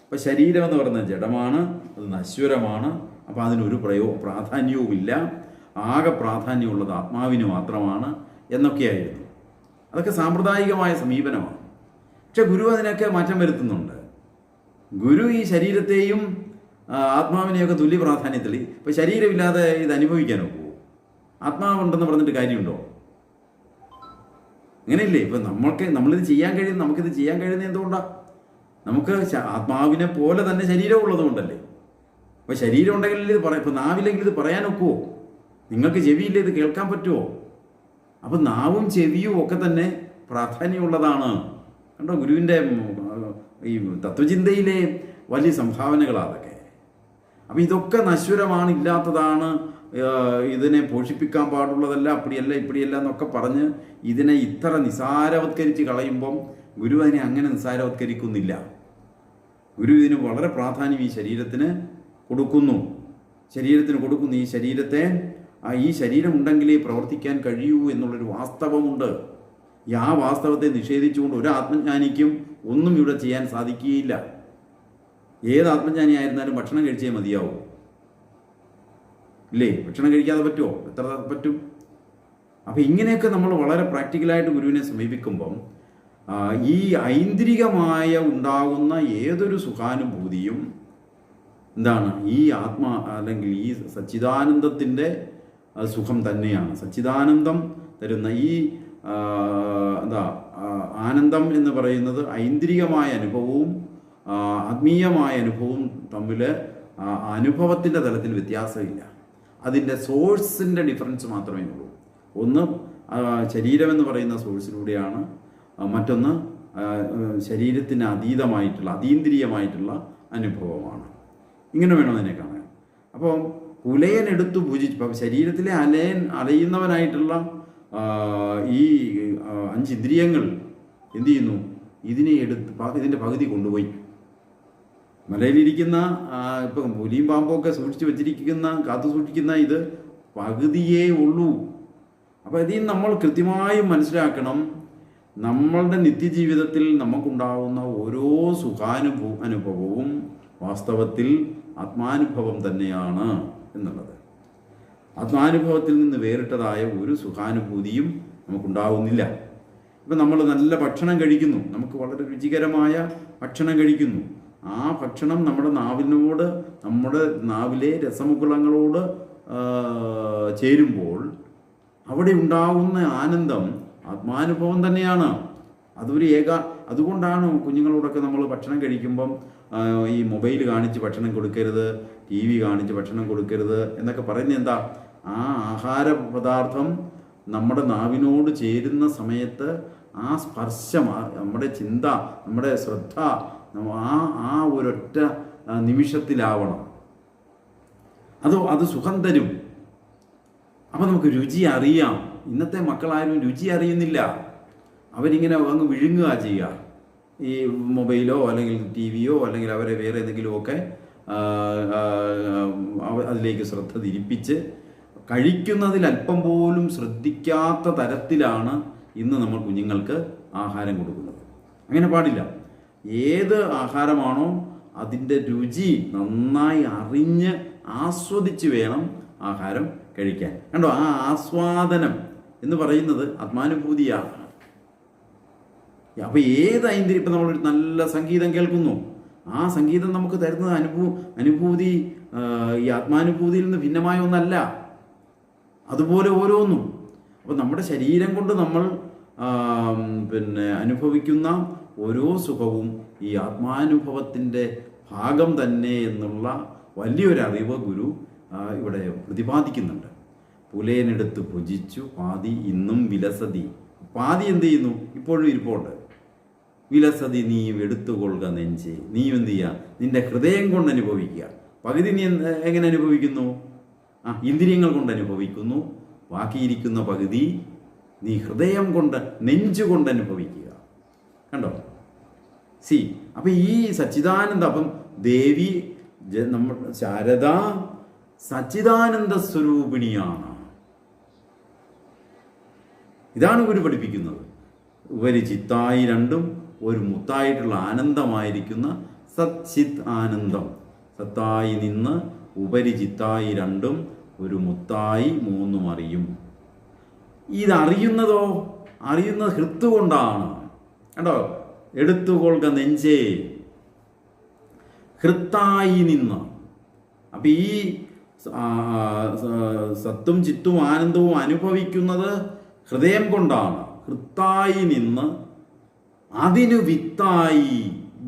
അപ്പോൾ ശരീരം എന്ന് പറയുന്നത് ജഡമാണ്, അത് നശ്വരമാണ്. അപ്പോൾ അതിനൊരു പ്രാധാന്യവുമില്ല, ആകെ പ്രാധാന്യമുള്ളത് ആത്മാവിന് മാത്രമാണ് എന്നൊക്കെയായിരുന്നു. അതൊക്കെ സാമ്പ്രദായികമായ സമീപനമാണ്. പക്ഷെ ഗുരു അതിനൊക്കെ മാറ്റം വരുത്തുന്നുണ്ട്. ഗുരു ഈ ശരീരത്തെയും ആത്മാവിനെയൊക്കെ തുല്യ പ്രാധാന്യത്തിൽ, ഇപ്പോൾ ശരീരമില്ലാതെ ഇത് അനുഭവിക്കാനോ പോകും? ആത്മാവുണ്ടെന്ന് പറഞ്ഞിട്ട് കാര്യമുണ്ടോ? അങ്ങനെയില്ലേ? ഇപ്പം നമുക്കിത് ചെയ്യാൻ കഴിയുന്നത് എന്തുകൊണ്ടാണ്? നമുക്ക് ആത്മാവിനെ പോലെ തന്നെ ശരീരമുള്ളത് കൊണ്ടല്ലേ. അപ്പോൾ ശരീരം ഉണ്ടെങ്കിൽ ഇത് പറയാം. ഇപ്പം നാവില്ലെങ്കിൽ ഇത് പറയാൻ ഒക്കുമോ? നിങ്ങൾക്ക് ചെവിയില്ല, ഇത് കേൾക്കാൻ പറ്റുമോ? അപ്പം നാവും ചെവിയും ഒക്കെ തന്നെ പ്രാധാന്യമുള്ളതാണ്. കണ്ടോ, ഗുരുവിൻ്റെ ഈ തത്വചിന്തയിലെ വലിയ സംഭാവനകളാണ് അതൊക്കെ. അപ്പം ഇതൊക്കെ നശ്വരമാണ്, ഇല്ലാത്തതാണ്, ഇതിനെ പോഷിപ്പിക്കാൻ പാടുള്ളതല്ല, അപ്പടിയല്ല ഇപ്പടിയല്ല എന്നൊക്കെ പറഞ്ഞ് ഇതിനെ ഇത്ര നിസാരവത്കരിച്ച് കളയുമ്പം ഗുരു അതിനെ അങ്ങനെ നിസാരവത്കരിക്കുന്നില്ല. ഗുരു ഇതിന് വളരെ പ്രാധാന്യം ഈ ശരീരത്തിന് കൊടുക്കുന്നു. ഈ ശരീരം ഉണ്ടെങ്കിലേ പ്രവർത്തിക്കാൻ കഴിയൂ എന്നുള്ളൊരു വാസ്തവമുണ്ട്. ആ വാസ്തവത്തെ നിഷേധിച്ചുകൊണ്ട് ഒരു ആത്മജ്ഞാനിക്കും ഒന്നും ഇവിടെ ചെയ്യാൻ സാധിക്കുകയില്ല. ഏത് ആത്മജ്ഞാനി ആയിരുന്നാലും ഭക്ഷണം കഴിച്ചേ മതിയാവും, ഇല്ലേ? ഭക്ഷണം കഴിക്കാതെ പറ്റുമോ? എത്ര പറ്റും? അപ്പം ഇങ്ങനെയൊക്കെ നമ്മൾ വളരെ പ്രാക്ടിക്കലായിട്ട് ഗുരുവിനെ സമീപിക്കുമ്പം ഈ ഐന്ദ്രികമായ ഉണ്ടാകുന്ന ഏതൊരു സുഖാനുഭൂതിയും എന്താണ്? ഈ അല്ലെങ്കിൽ ഈ സച്ചിദാനന്ദത്തിൻ്റെ സുഖം തന്നെയാണ്. സച്ചിദാനന്ദം തരുന്ന ഈ ആനന്ദം എന്ന് പറയുന്നത് ഐന്ദ്രികമായ അനുഭവവും ആത്മീയമായ അനുഭവവും തമ്മിൽ അനുഭവത്തിൻ്റെ തലത്തിൽ വ്യത്യാസമില്ല. അതിൻ്റെ സോഴ്സിൻ്റെ ഡിഫറൻസ് മാത്രമേ ഉള്ളൂ. ഒന്ന് ശരീരമെന്ന് പറയുന്ന സോഴ്സിലൂടെയാണ്, മറ്റൊന്ന് ശരീരത്തിന് അതീന്ദ്രിയമായിട്ടുള്ള അനുഭവമാണ്. ഇങ്ങനെ വേണം അതിനെ കാണാൻ. അപ്പോൾ പുലയനെടുത്തു ഭുജിച്ചു, ശരീരത്തിലെ അലയുന്നവനായിട്ടുള്ള ഈ 5 ഇന്ദ്രിയങ്ങൾ എന്തു ചെയ്യുന്നു? ഇതിൻ്റെ പകുതി കൊണ്ടുപോയി. മലയിലിരിക്കുന്ന ഇപ്പം പുലിയും പാമ്പൊക്കെ കാത്തു സൂക്ഷിക്കുന്ന ഇത് പകുതിയേ ഉള്ളൂ. അപ്പോൾ ഇതിൽ നമ്മൾ കൃത്യമായും മനസ്സിലാക്കണം, നമ്മളുടെ നിത്യജീവിതത്തിൽ നമുക്കുണ്ടാകുന്ന ഓരോ അനുഭവവും വാസ്തവത്തിൽ ആത്മാനുഭവം തന്നെയാണ് എന്നുള്ളത്. ആത്മാനുഭവത്തിൽ നിന്ന് വേറിട്ടതായ ഒരു സുഖാനുഭൂതിയും നമുക്കുണ്ടാവുന്നില്ല. ഇപ്പം നമ്മൾ നല്ല ഭക്ഷണം കഴിക്കുന്നു, നമുക്ക് വളരെ രുചികരമായ ഭക്ഷണം കഴിക്കുന്നു. ആ ഭക്ഷണം നമ്മുടെ നാവിലെ രസമുകുളങ്ങളോട് ചേരുമ്പോൾ അവിടെ ഉണ്ടാവുന്ന ആനന്ദം ആത്മാനുഭവം തന്നെയാണ്. അതുകൊണ്ടാണ് കുഞ്ഞുങ്ങളോടൊക്കെ നമ്മൾ ഭക്ഷണം കഴിക്കുമ്പം ഈ മൊബൈൽ കാണിച്ച് ഭക്ഷണം കൊടുക്കരുത്, TV കാണിച്ച് ഭക്ഷണം കൊടുക്കരുത് എന്നൊക്കെ പറയുന്നത് എന്താ? ആ ആഹാര പദാർത്ഥം നമ്മുടെ നാവിനോട് ചേരുന്ന സമയത്ത് ആ സ്പർശം, നമ്മുടെ ചിന്ത, നമ്മുടെ ശ്രദ്ധ ആ ഒരൊറ്റ നിമിഷത്തിലാവണം. അത് സുഖം തരും. അപ്പം നമുക്ക് രുചി അറിയാം. ഇന്നത്തെ മക്കളാരും രുചി അറിയുന്നില്ല. അവരിങ്ങനെ അങ്ങ് വിഴുങ്ങുക ചെയ്യുക. ഈ മൊബൈലോ അല്ലെങ്കിൽ TVയോ അല്ലെങ്കിൽ അവരെ വേറെ എന്തെങ്കിലുമൊക്കെ അതിലേക്ക് ശ്രദ്ധ തിരിപ്പിച്ച് കഴിക്കുന്നതിൽ അല്പം പോലും ശ്രദ്ധിക്കാത്ത തരത്തിലാണ് ഇന്ന് നമ്മൾ കുഞ്ഞുങ്ങൾക്ക് ആഹാരം കൊടുക്കുന്നത്. അങ്ങനെ പാടില്ല. ഏത് ആഹാരമാണോ അതിൻ്റെ രുചി നന്നായി അറിഞ്ഞ് ആസ്വദിച്ച് വേണം ആഹാരം കഴിക്കാൻ. കണ്ടോ, ആ ആസ്വാദനം എന്ന് പറയുന്നത് ആത്മാനുഭൂതിയാണ്. അപ്പോൾ ഇപ്പം നമ്മളൊരു നല്ല സംഗീതം കേൾക്കുന്നു, ആ സംഗീതം നമുക്ക് തരുന്നത് അനുഭൂതി ഈ ആത്മാനുഭൂതിയിൽ നിന്ന് ഭിന്നമായ ഒന്നല്ല. അതുപോലെ ഓരോന്നും. അപ്പോൾ നമ്മുടെ ശരീരം കൊണ്ട് നമ്മൾ അനുഭവിക്കുന്ന ഓരോ സുഖവും ഈ ആത്മാനുഭവത്തിൻ്റെ ഭാഗം തന്നെ എന്നുള്ള വലിയൊരറിവ് ഗുരു ഇവിടെ പ്രതിപാദിക്കുന്നുണ്ട്. പുലയനെടുത്ത് ഭുജിച്ചു പാതി ഇന്നും വിലസതി. പാതി എന്ത് ചെയ്യുന്നു? ഇപ്പോഴും ഇരിപ്പുണ്ട്. വിലസതി നീ എടുത്തുകൊള്ളുക നെഞ്ചേ. നീ എന്ത് ചെയ്യുക? നിന്റെ ഹൃദയം കൊണ്ട് അനുഭവിക്കുക. പകുതി നീ എങ്ങനെ അനുഭവിക്കുന്നു? ഇന്ദ്രിയങ്ങൾ കൊണ്ട് അനുഭവിക്കുന്നു. ബാക്കിയിരിക്കുന്ന പകുതി നീ ഹൃദയം കൊണ്ട് നെഞ്ചുകൊണ്ട് അനുഭവിക്കുക. കണ്ടോ? അപ്പം ഈ സച്ചിദാനന്ദ, അപ്പം ദേവി നമ്മൾ ശാരദ സച്ചിദാനന്ദ സ്വരൂപിണിയാണ്. ഇതാണ് ഗുരു പഠിപ്പിക്കുന്നത്. ഉപരിചിത്തായി രണ്ടും ഒരു മുത്തായിട്ടുള്ള ആനന്ദമായിരിക്കുന്ന സച്ചിത് ആനന്ദം. സത്തായി നിന്ന് ഉപരിചിത്തായി രണ്ടും ഒരു മുത്തായി മൂന്നും അറിയും. ഇതറിയുന്നതോ അറിയുന്നത് ഹൃത്ത് കൊണ്ടാണ്. കണ്ടോ? എടുത്തുകൊള്ളുക നെഞ്ചേ, ഹൃത്തായി നിന്ന്. അപ്പം ഈ സത്തും ചിത്തും ആനന്ദവും അനുഭവിക്കുന്നത് ഹൃദയം കൊണ്ടാണ്. ഹൃത്തായി നിന്ന് അതിനു വിത്തായി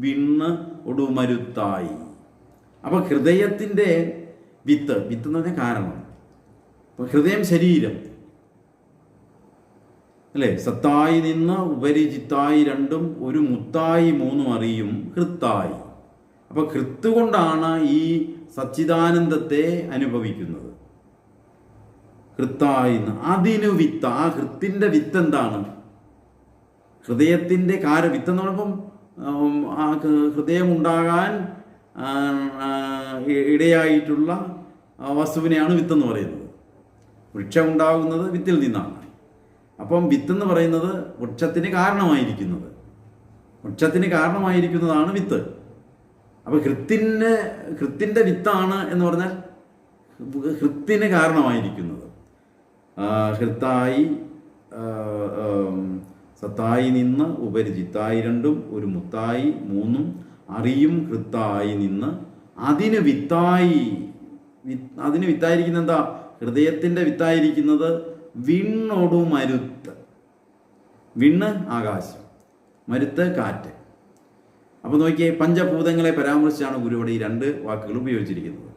വിണ്ണ് ഒടുമരുത്തായി. അപ്പം ഹൃദയത്തിൻ്റെ വിത്ത് എന്ന് പറഞ്ഞാൽ കാരണം. അപ്പം ഹൃദയം ശരീരം അല്ലേ? സത്തായി നിന്ന് ഉപരിചിത്തായി രണ്ടും ഒരു മുത്തായി മൂന്നും അറിയും ഹൃത്തായി. അപ്പോൾ ഹൃത്ത് കൊണ്ടാണ് ഈ സച്ചിദാനന്ദത്തെ അനുഭവിക്കുന്നത്. ഹൃത്തായി അതിനു വിത്ത്. ആ ഹൃത്തിൻ്റെ വിത്ത് എന്താണ്? ഹൃദയത്തിൻ്റെ വിത്ത് എന്ന് പറയുമ്പം ആ ഹൃദയം ഉണ്ടാകാൻ ഇടയായിട്ടുള്ള വസ്തുവിനെയാണ് വിത്തെന്ന് പറയുന്നത്. വൃക്ഷം ഉണ്ടാകുന്നത് വിത്തിൽ നിന്നാണ്. അപ്പം വിത്തെന്ന് പറയുന്നത് വൃക്ഷത്തിന് കാരണമായിരിക്കുന്നതാണ് വിത്ത്. അപ്പോൾ ഹൃത്തിൻ്റെ വിത്താണ് എന്ന് പറഞ്ഞാൽ ഹൃത്തിന് കാരണമായിരിക്കുന്നത്. ഹൃത്തായി സത്തായി നിന്ന് ഉപരിചിത്തായി രണ്ടും ഒരു മുത്തായി മൂന്നും അറിയും ഹൃത്തായി നിന്ന് അതിന് വിത്തായിരിക്കുന്ന എന്താ? ഹൃദയത്തിൻ്റെ വിത്തായിരിക്കുന്നത് വിണ്ണൊടു മരുത്ത്. വിണ്ണ് ആകാശം, മരുത്ത് കാറ്റ്. അപ്പോൾ നോക്കിയേ, പഞ്ചഭൂതങ്ങളെ പരാമർശിച്ചാണ് ഗുരു ഇവിടെ ഈ രണ്ട് വാക്കുകൾ ഉപയോഗിച്ചിരിക്കുന്നത്.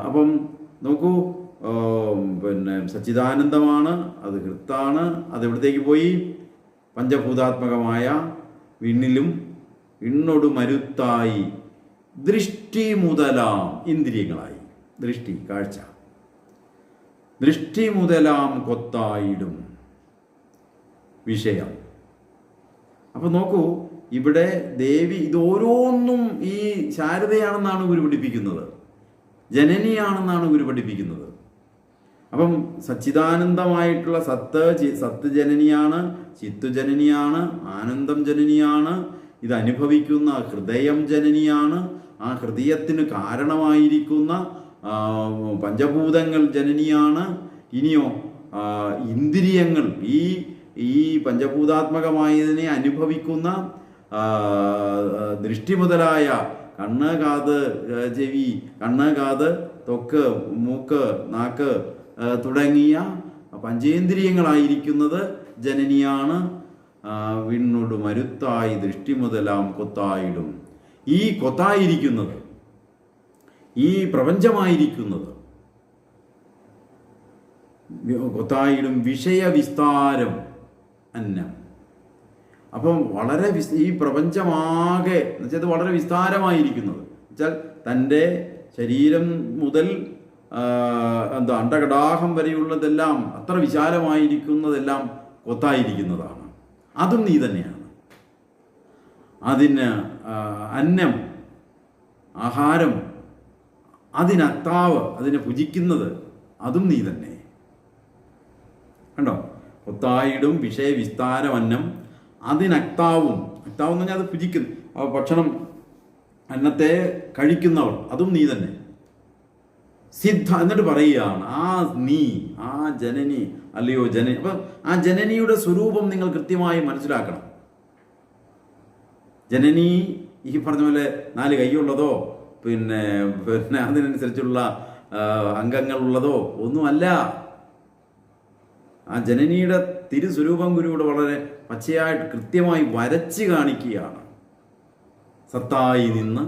അപ്പം നോക്കൂ, പിന്നെ സച്ചിദാനന്ദമാണ്, അത് ഹൃത്താണ്. അതെവിടത്തേക്ക് പോയി? പഞ്ചഭൂതാത്മകമായ വിണ്ണിലും വിണ്ണൊടു മരുത്തായി ദൃഷ്ടി മുതലാം ഇന്ദ്രിയങ്ങളായി. ദൃഷ്ടി, കാഴ്ച. ദൃഷ്ടി മുതലാം കൊത്തായിടും വിഷയം. അപ്പം നോക്കൂ, ഇവിടെ ദേവി ഇതോരോന്നും ഈ ശാരദയാണെന്നാണ് ഗുരു പഠിപ്പിക്കുന്നത്, ജനനിയാണെന്നാണ് ഗുരു പഠിപ്പിക്കുന്നത്. അപ്പം സച്ചിദാനന്ദമായിട്ടുള്ള സത്ത് ജനനിയാണ്, ചിത്തു ജനനിയാണ്, ആനന്ദം ജനനിയാണ്. ഇത് അനുഭവിക്കുന്ന ഹൃദയം ജനനിയാണ്. ആ ഹൃദയത്തിന് കാരണമായിരിക്കുന്ന പഞ്ചഭൂതങ്ങൾ ജനനിയാണ്. ഇനിയോ ഇന്ദ്രിയങ്ങൾ, ഈ പഞ്ചഭൂതാത്മകമായതിനെ അനുഭവിക്കുന്ന ദൃഷ്ടി മുതലായ കണ്ണ്, കാത്, ചെവി, കണ്ണ്, കാത്, ത്വക്ക്, മൂക്ക്, നാക്ക് തുടങ്ങിയ പഞ്ചേന്ദ്രിയങ്ങളായിരിക്കുന്നത് ജനനിയാണ്. വിണ്ണൊടു മരുത്തായി ദൃഷ്ടി മുതലാം കൊത്തായിടും. ഈ കൊത്തായിരിക്കുന്നത്, ഈ പ്രപഞ്ചമായിരിക്കുന്നത്, കൊത്തായിടും വിഷയവിസ്താരം അന്നം. അപ്പം വളരെ ഈ പ്രപഞ്ചമാകെ എന്നുവെച്ചാൽ വളരെ വിസ്താരമായിരിക്കുന്നത് വെച്ചാൽ തൻ്റെ ശരീരം മുതൽ അണ്ടകടാഹം വരെയുള്ളതെല്ലാം അത്ര വിശാലമായിരിക്കുന്നതെല്ലാം കൊത്തായിരിക്കുന്നതാണ്. അതും നീ തന്നെയാണ്. അതിന് അന്നം, ആഹാരം, അതിനത്താവ്, അതിനെ ഭുജിക്കുന്നത് അതും നീ തന്നെ. കണ്ടോ? കൊത്തായിടും വിഷയവിസ്താരം അന്നം അതിനക്താവും. അക്താവ് എന്ന് പറഞ്ഞാൽ അത് ഭുജിക്കുന്നു, ഭക്ഷണം, അന്നത്തെ കഴിക്കുന്നവർ, അതും നീ തന്നെ. സിദ്ധ എന്നിട്ട് പറയുകയാണ്, ആ നീ, ആ ജനനി, അല്ലയോ ജനനി. അപ്പം ആ ജനനിയുടെ സ്വരൂപം നിങ്ങൾ കൃത്യമായി മനസ്സിലാക്കണം. ജനനി ഈ പറഞ്ഞ പോലെ 4 കൈയുള്ളതോ പിന്നെ അതിനനുസരിച്ചുള്ള അംഗങ്ങളുള്ളതോ ഒന്നുമല്ല. ആ ജനനിയുടെ തിരുസ്വരൂപം ഗുരുവിടെ വളരെ പച്ചയായിട്ട് കൃത്യമായി വരച്ച് കാണിക്കുകയാണ്. സത്തായി നിന്ന്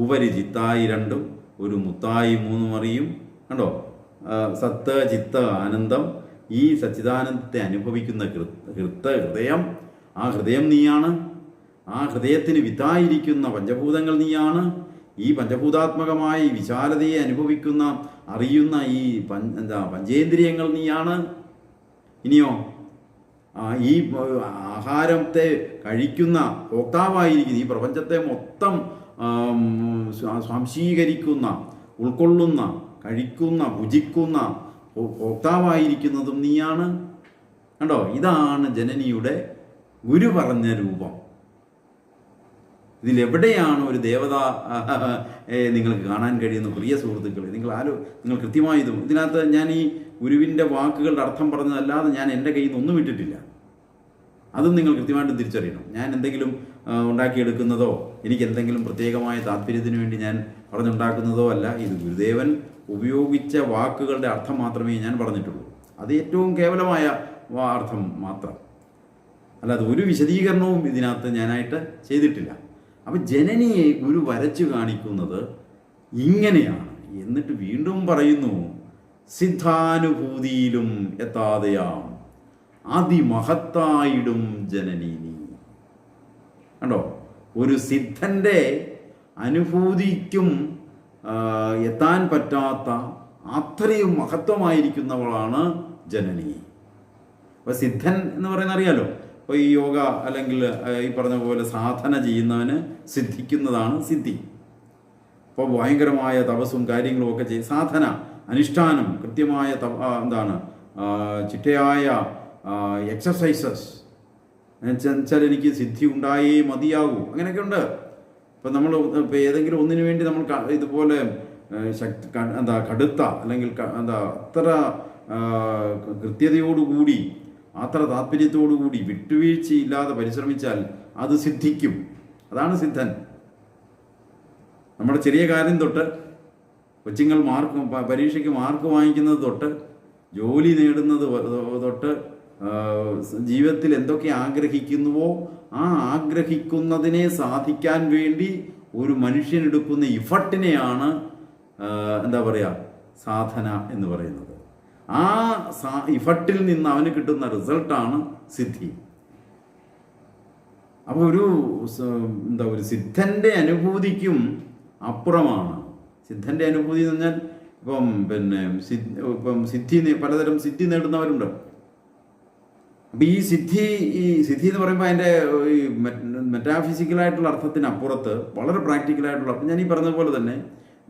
ഉപരിചിത്തായി രണ്ടും ഒരു മുത്തായി മൂന്നും അറിയും. കണ്ടോ? സത്ത്, ചിത്ത്, ആനന്ദം. ഈ സച്ചിദാനന്ദത്തെ അനുഭവിക്കുന്ന ഹൃദയം, ആ ഹൃദയം നീയാണ്. ആ ഹൃദയത്തിന് വിത്തായിരിക്കുന്ന പഞ്ചഭൂതങ്ങൾ നീയാണ്. ഈ പഞ്ചഭൂതാത്മകമായ വിശാലതയെ അനുഭവിക്കുന്ന, അറിയുന്ന ഈ പഞ്ചേന്ദ്രിയങ്ങൾ നീയാണ്. ഇനിയോ ഈ ആഹാരത്തെ കഴിക്കുന്ന ഭോക്താവായിരിക്കുന്ന, ഈ പ്രപഞ്ചത്തെ മൊത്തം സ്വാംശീകരിക്കുന്ന, ഉൾക്കൊള്ളുന്ന, കഴിക്കുന്ന, ഭുജിക്കുന്ന ഭോക്താവായിരിക്കുന്നതും നീയാണ്. കണ്ടോ, ഇതാണ് ജനനിയുടെ ഗുരു പറഞ്ഞ രൂപം. ഇതിലെവിടെയാണ് ഒരു ദേവത നിങ്ങൾക്ക് കാണാൻ കഴിയുന്ന പ്രിയ സുഹൃത്തുക്കളെ? നിങ്ങൾ കൃത്യമായി ഇതിനകത്ത് ഞാൻ ഈ ഗുരുവിൻ്റെ വാക്കുകളുടെ അർത്ഥം പറഞ്ഞതല്ലാതെ ഞാൻ എൻ്റെ കയ്യിൽ നിന്ന് ഒന്നും വിട്ടിട്ടില്ല. അതും നിങ്ങൾ കൃത്യമായിട്ട് തിരിച്ചറിയണം. ഞാൻ എന്തെങ്കിലും ഉണ്ടാക്കിയെടുക്കുന്നതോ എനിക്ക് എന്തെങ്കിലും പ്രത്യേകമായ താല്പര്യത്തിന് വേണ്ടി ഞാൻ പറഞ്ഞുണ്ടാക്കുന്നതോ അല്ല. ഇത് ഗുരുദേവൻ ഉപയോഗിച്ച വാക്കുകളുടെ അർത്ഥം മാത്രമേ ഞാൻ പറഞ്ഞിട്ടുള്ളൂ. അത് ഏറ്റവും കേവലമായ അർത്ഥം മാത്രം, അല്ലാതെ ഒരു വിശദീകരണവും ഇതിനകത്ത് ഞാനായിട്ട് ചെയ്തിട്ടില്ല. അപ്പം ജനനിയെ ഗുരു വരച്ചു കാണിക്കുന്നത് ഇങ്ങനെയാണ്. എന്നിട്ട് വീണ്ടും പറയുന്നു, സിദ്ധാനുഭൂതിയിലും എത്താതെയാം അതിമഹത്തായിടും ജനനി നീ. കണ്ടോ, ഒരു സിദ്ധൻ്റെ അനുഭൂതിക്കും എത്താൻ പറ്റാത്ത അത്രയും മഹത്വമായിരിക്കുന്നവളാണ് ജനനി. അപ്പോൾ സിദ്ധൻ എന്ന് പറയുന്നത് അറിയാലോ. അപ്പോൾ ഈ യോഗ അല്ലെങ്കിൽ ഈ പറഞ്ഞ പോലെ സാധന ചെയ്യുന്നവന് സിദ്ധിക്കുന്നതാണ് സിദ്ധി. അപ്പോൾ ഭയങ്കരമായ തപസ്സും കാര്യങ്ങളും ഒക്കെ ചെയ്യും. സാധന, അനുഷ്ഠാനം, കൃത്യമായ ചിട്ടയായ എക്സസൈസസ് എന്നുവെച്ചാൽ എനിക്ക് സിദ്ധി ഉണ്ടായേ മതിയാകൂ, അങ്ങനെയൊക്കെ ഉണ്ട്. ഇപ്പം നമ്മൾ ഇപ്പോൾ ഏതെങ്കിലും ഒന്നിനു വേണ്ടി നമ്മൾ ഇതുപോലെ കടുത്ത അല്ലെങ്കിൽ അത്ര കൃത്യതയോടുകൂടി, അത്ര താല്പര്യത്തോടുകൂടി, വിട്ടുവീഴ്ചയില്ലാതെ പരിശ്രമിച്ചാൽ അത് സിദ്ധിക്കും. അതാണ് സിദ്ധൻ. നമ്മുടെ ചെറിയ കാര്യം തൊട്ട് കൊച്ചുങ്ങൾ പരീക്ഷയ്ക്ക് മാർക്ക് വാങ്ങിക്കുന്നത് തൊട്ട് ജോലി നേടുന്നത് തൊട്ട് ജീവിതത്തിൽ എന്തൊക്കെ ആഗ്രഹിക്കുന്നുവോ ആ ആഗ്രഹിക്കുന്നതിനെ സാധിക്കാൻ വേണ്ടി ഒരു മനുഷ്യനെടുക്കുന്ന ഇഫർട്ടിനെയാണ് സാധന എന്ന് പറയുന്നത്. ആ ഇഫർട്ടിൽ നിന്ന് അവന് കിട്ടുന്ന റിസൾട്ടാണ് സിദ്ധി. അപ്പോൾ ഒരു സിദ്ധൻ്റെ അനുഭൂതിക്കും അപ്പുറമാണ്. സിദ്ധൻ്റെ അനുഭൂതി എന്ന് പറഞ്ഞാൽ ഇപ്പം സിദ്ധി പലതരം സിദ്ധി നേടുന്നവരുണ്ട്. അപ്പം ഈ സിദ്ധി എന്ന് പറയുമ്പോൾ അതിൻ്റെ ഈ മെറ്റാഫിസിക്കലായിട്ടുള്ള അർത്ഥത്തിനപ്പുറത്ത് വളരെ പ്രാക്ടിക്കലായിട്ടുള്ള, അപ്പം ഞാൻ ഈ പറഞ്ഞതുപോലെ തന്നെ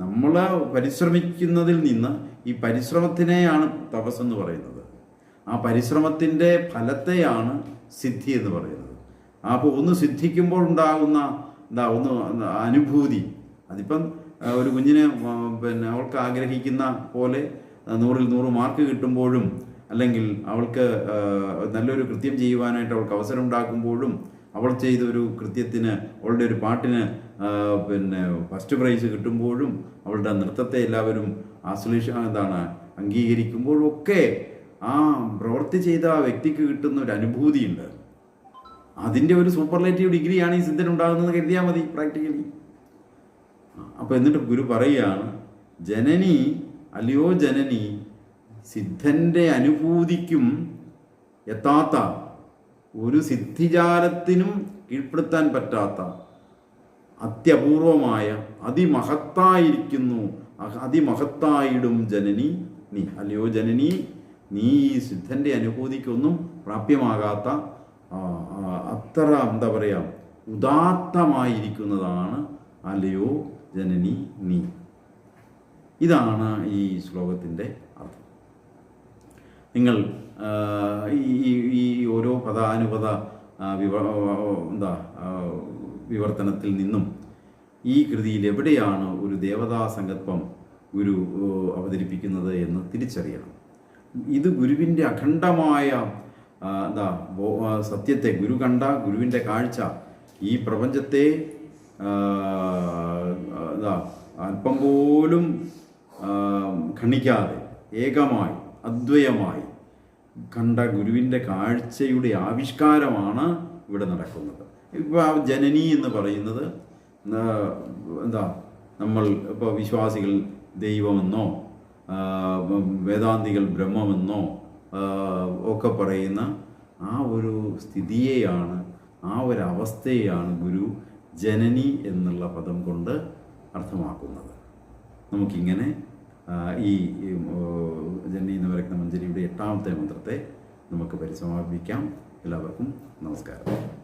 നമ്മൾ പരിശ്രമിക്കുന്നതിൽ നിന്ന് ഈ പരിശ്രമത്തിനെയാണ് തപസ്സെന്ന് പറയുന്നത്. ആ പരിശ്രമത്തിൻ്റെ ഫലത്തെയാണ് സിദ്ധി എന്ന് പറയുന്നത്. അപ്പോൾ ഒന്ന് സിദ്ധിക്കുമ്പോൾ ഉണ്ടാകുന്ന അനുഭൂതി, അതിപ്പം ഒരു കുഞ്ഞിന് അവൾക്ക് ആഗ്രഹിക്കുന്ന പോലെ 100-ൽ 100 മാർക്ക് കിട്ടുമ്പോഴും, അല്ലെങ്കിൽ അവൾക്ക് നല്ലൊരു കൃത്യം ചെയ്യുവാനായിട്ട് അവൾക്ക് അവസരം ഉണ്ടാക്കുമ്പോഴും, അവൾ ചെയ്തൊരു കൃത്യത്തിന്, അവളുടെ ഒരു പാട്ടിന് ഫസ്റ്റ് പ്രൈസ് കിട്ടുമ്പോഴും, അവളുടെ നൃത്തത്തെ എല്ലാവരും അംഗീകരിക്കുമ്പോഴും ഒക്കെ ആ പ്രവൃത്തി ചെയ്ത ആ വ്യക്തിക്ക് കിട്ടുന്ന ഒരു അനുഭൂതിയുണ്ട്. അതിൻ്റെ ഒരു സൂപ്പർലേറ്റീവ് ഡിഗ്രിയാണ് ഈ സിദ്ധൻ ഉണ്ടാകുന്നത് കരുതിയാൽ മതി പ്രാക്ടിക്കലി. അപ്പോൾ എന്നിട്ട് ഗുരു പറയുകയാണ്, ജനനി, അല്ലയോ ജനനി, സിദ്ധൻ്റെ അനുഭൂതിക്കും എത്താത്ത, ഒരു സിദ്ധിജാലത്തിനും കീഴ്പ്പെടുത്താൻ പറ്റാത്ത അത്യപൂർവമായ അതിമഹത്തായിടും ജനനി നീ. അല്ലയോ ജനനി, നീ ഈ സിദ്ധൻ്റെ അനുഭൂതിക്കൊന്നും പ്രാപ്യമാകാത്ത അത്ര ഉദാത്തമായിരിക്കുന്നതാണ് അല്ലയോ ജനനി നീ. ഇതാണ് ഈ ശ്ലോകത്തിൻ്റെ അർത്ഥം. നിങ്ങൾ ഈ ഓരോ പദാനുപദ വിവർത്തനത്തിൽ നിന്നും ഈ കൃതിയിൽ എവിടെയാണ് ഒരു ദേവതാ സങ്കല്പം ഗുരു അവതരിപ്പിക്കുന്നത് എന്ന് തിരിച്ചറിയണം. ഇത് ഗുരുവിൻ്റെ അഖണ്ഡമായ സത്യത്തെ, ഗുരു കണ്ട ഗുരുവിൻ്റെ കാഴ്ച ഈ പ്രപഞ്ചത്തെ അല്പം പോലും ഖണ്ഡിക്കാതെ ഏകമായി അദ്വയമായി കണ്ട ഗുരുവിൻ്റെ കാഴ്ചയുടെ ആവിഷ്കാരമാണ് ഇവിടെ നടക്കുന്നത്. ഇപ്പോൾ ആ ജനനി എന്ന് പറയുന്നത് നമ്മൾ ഇപ്പോൾ വിശ്വാസികൾ ദൈവമെന്നോ വേദാന്തികൾ ബ്രഹ്മമെന്നോ ഒക്കെ പറയുന്ന ആ ഒരു സ്ഥിതിയെയാണ്, ആ ഒരു അവസ്ഥയെയാണ് ഗുരു ജനനി എന്നുള്ള പദം കൊണ്ട് അർത്ഥമാക്കുന്നത്. നമുക്കിങ്ങനെ ഈ ജനനി എന്ന് പറയുന്ന മഞ്ജരിയുടെ 8ാമത്തെ മന്ത്രത്തെ നമുക്ക് പരിസമാപിക്കാം. എല്ലാവർക്കും നമസ്കാരം.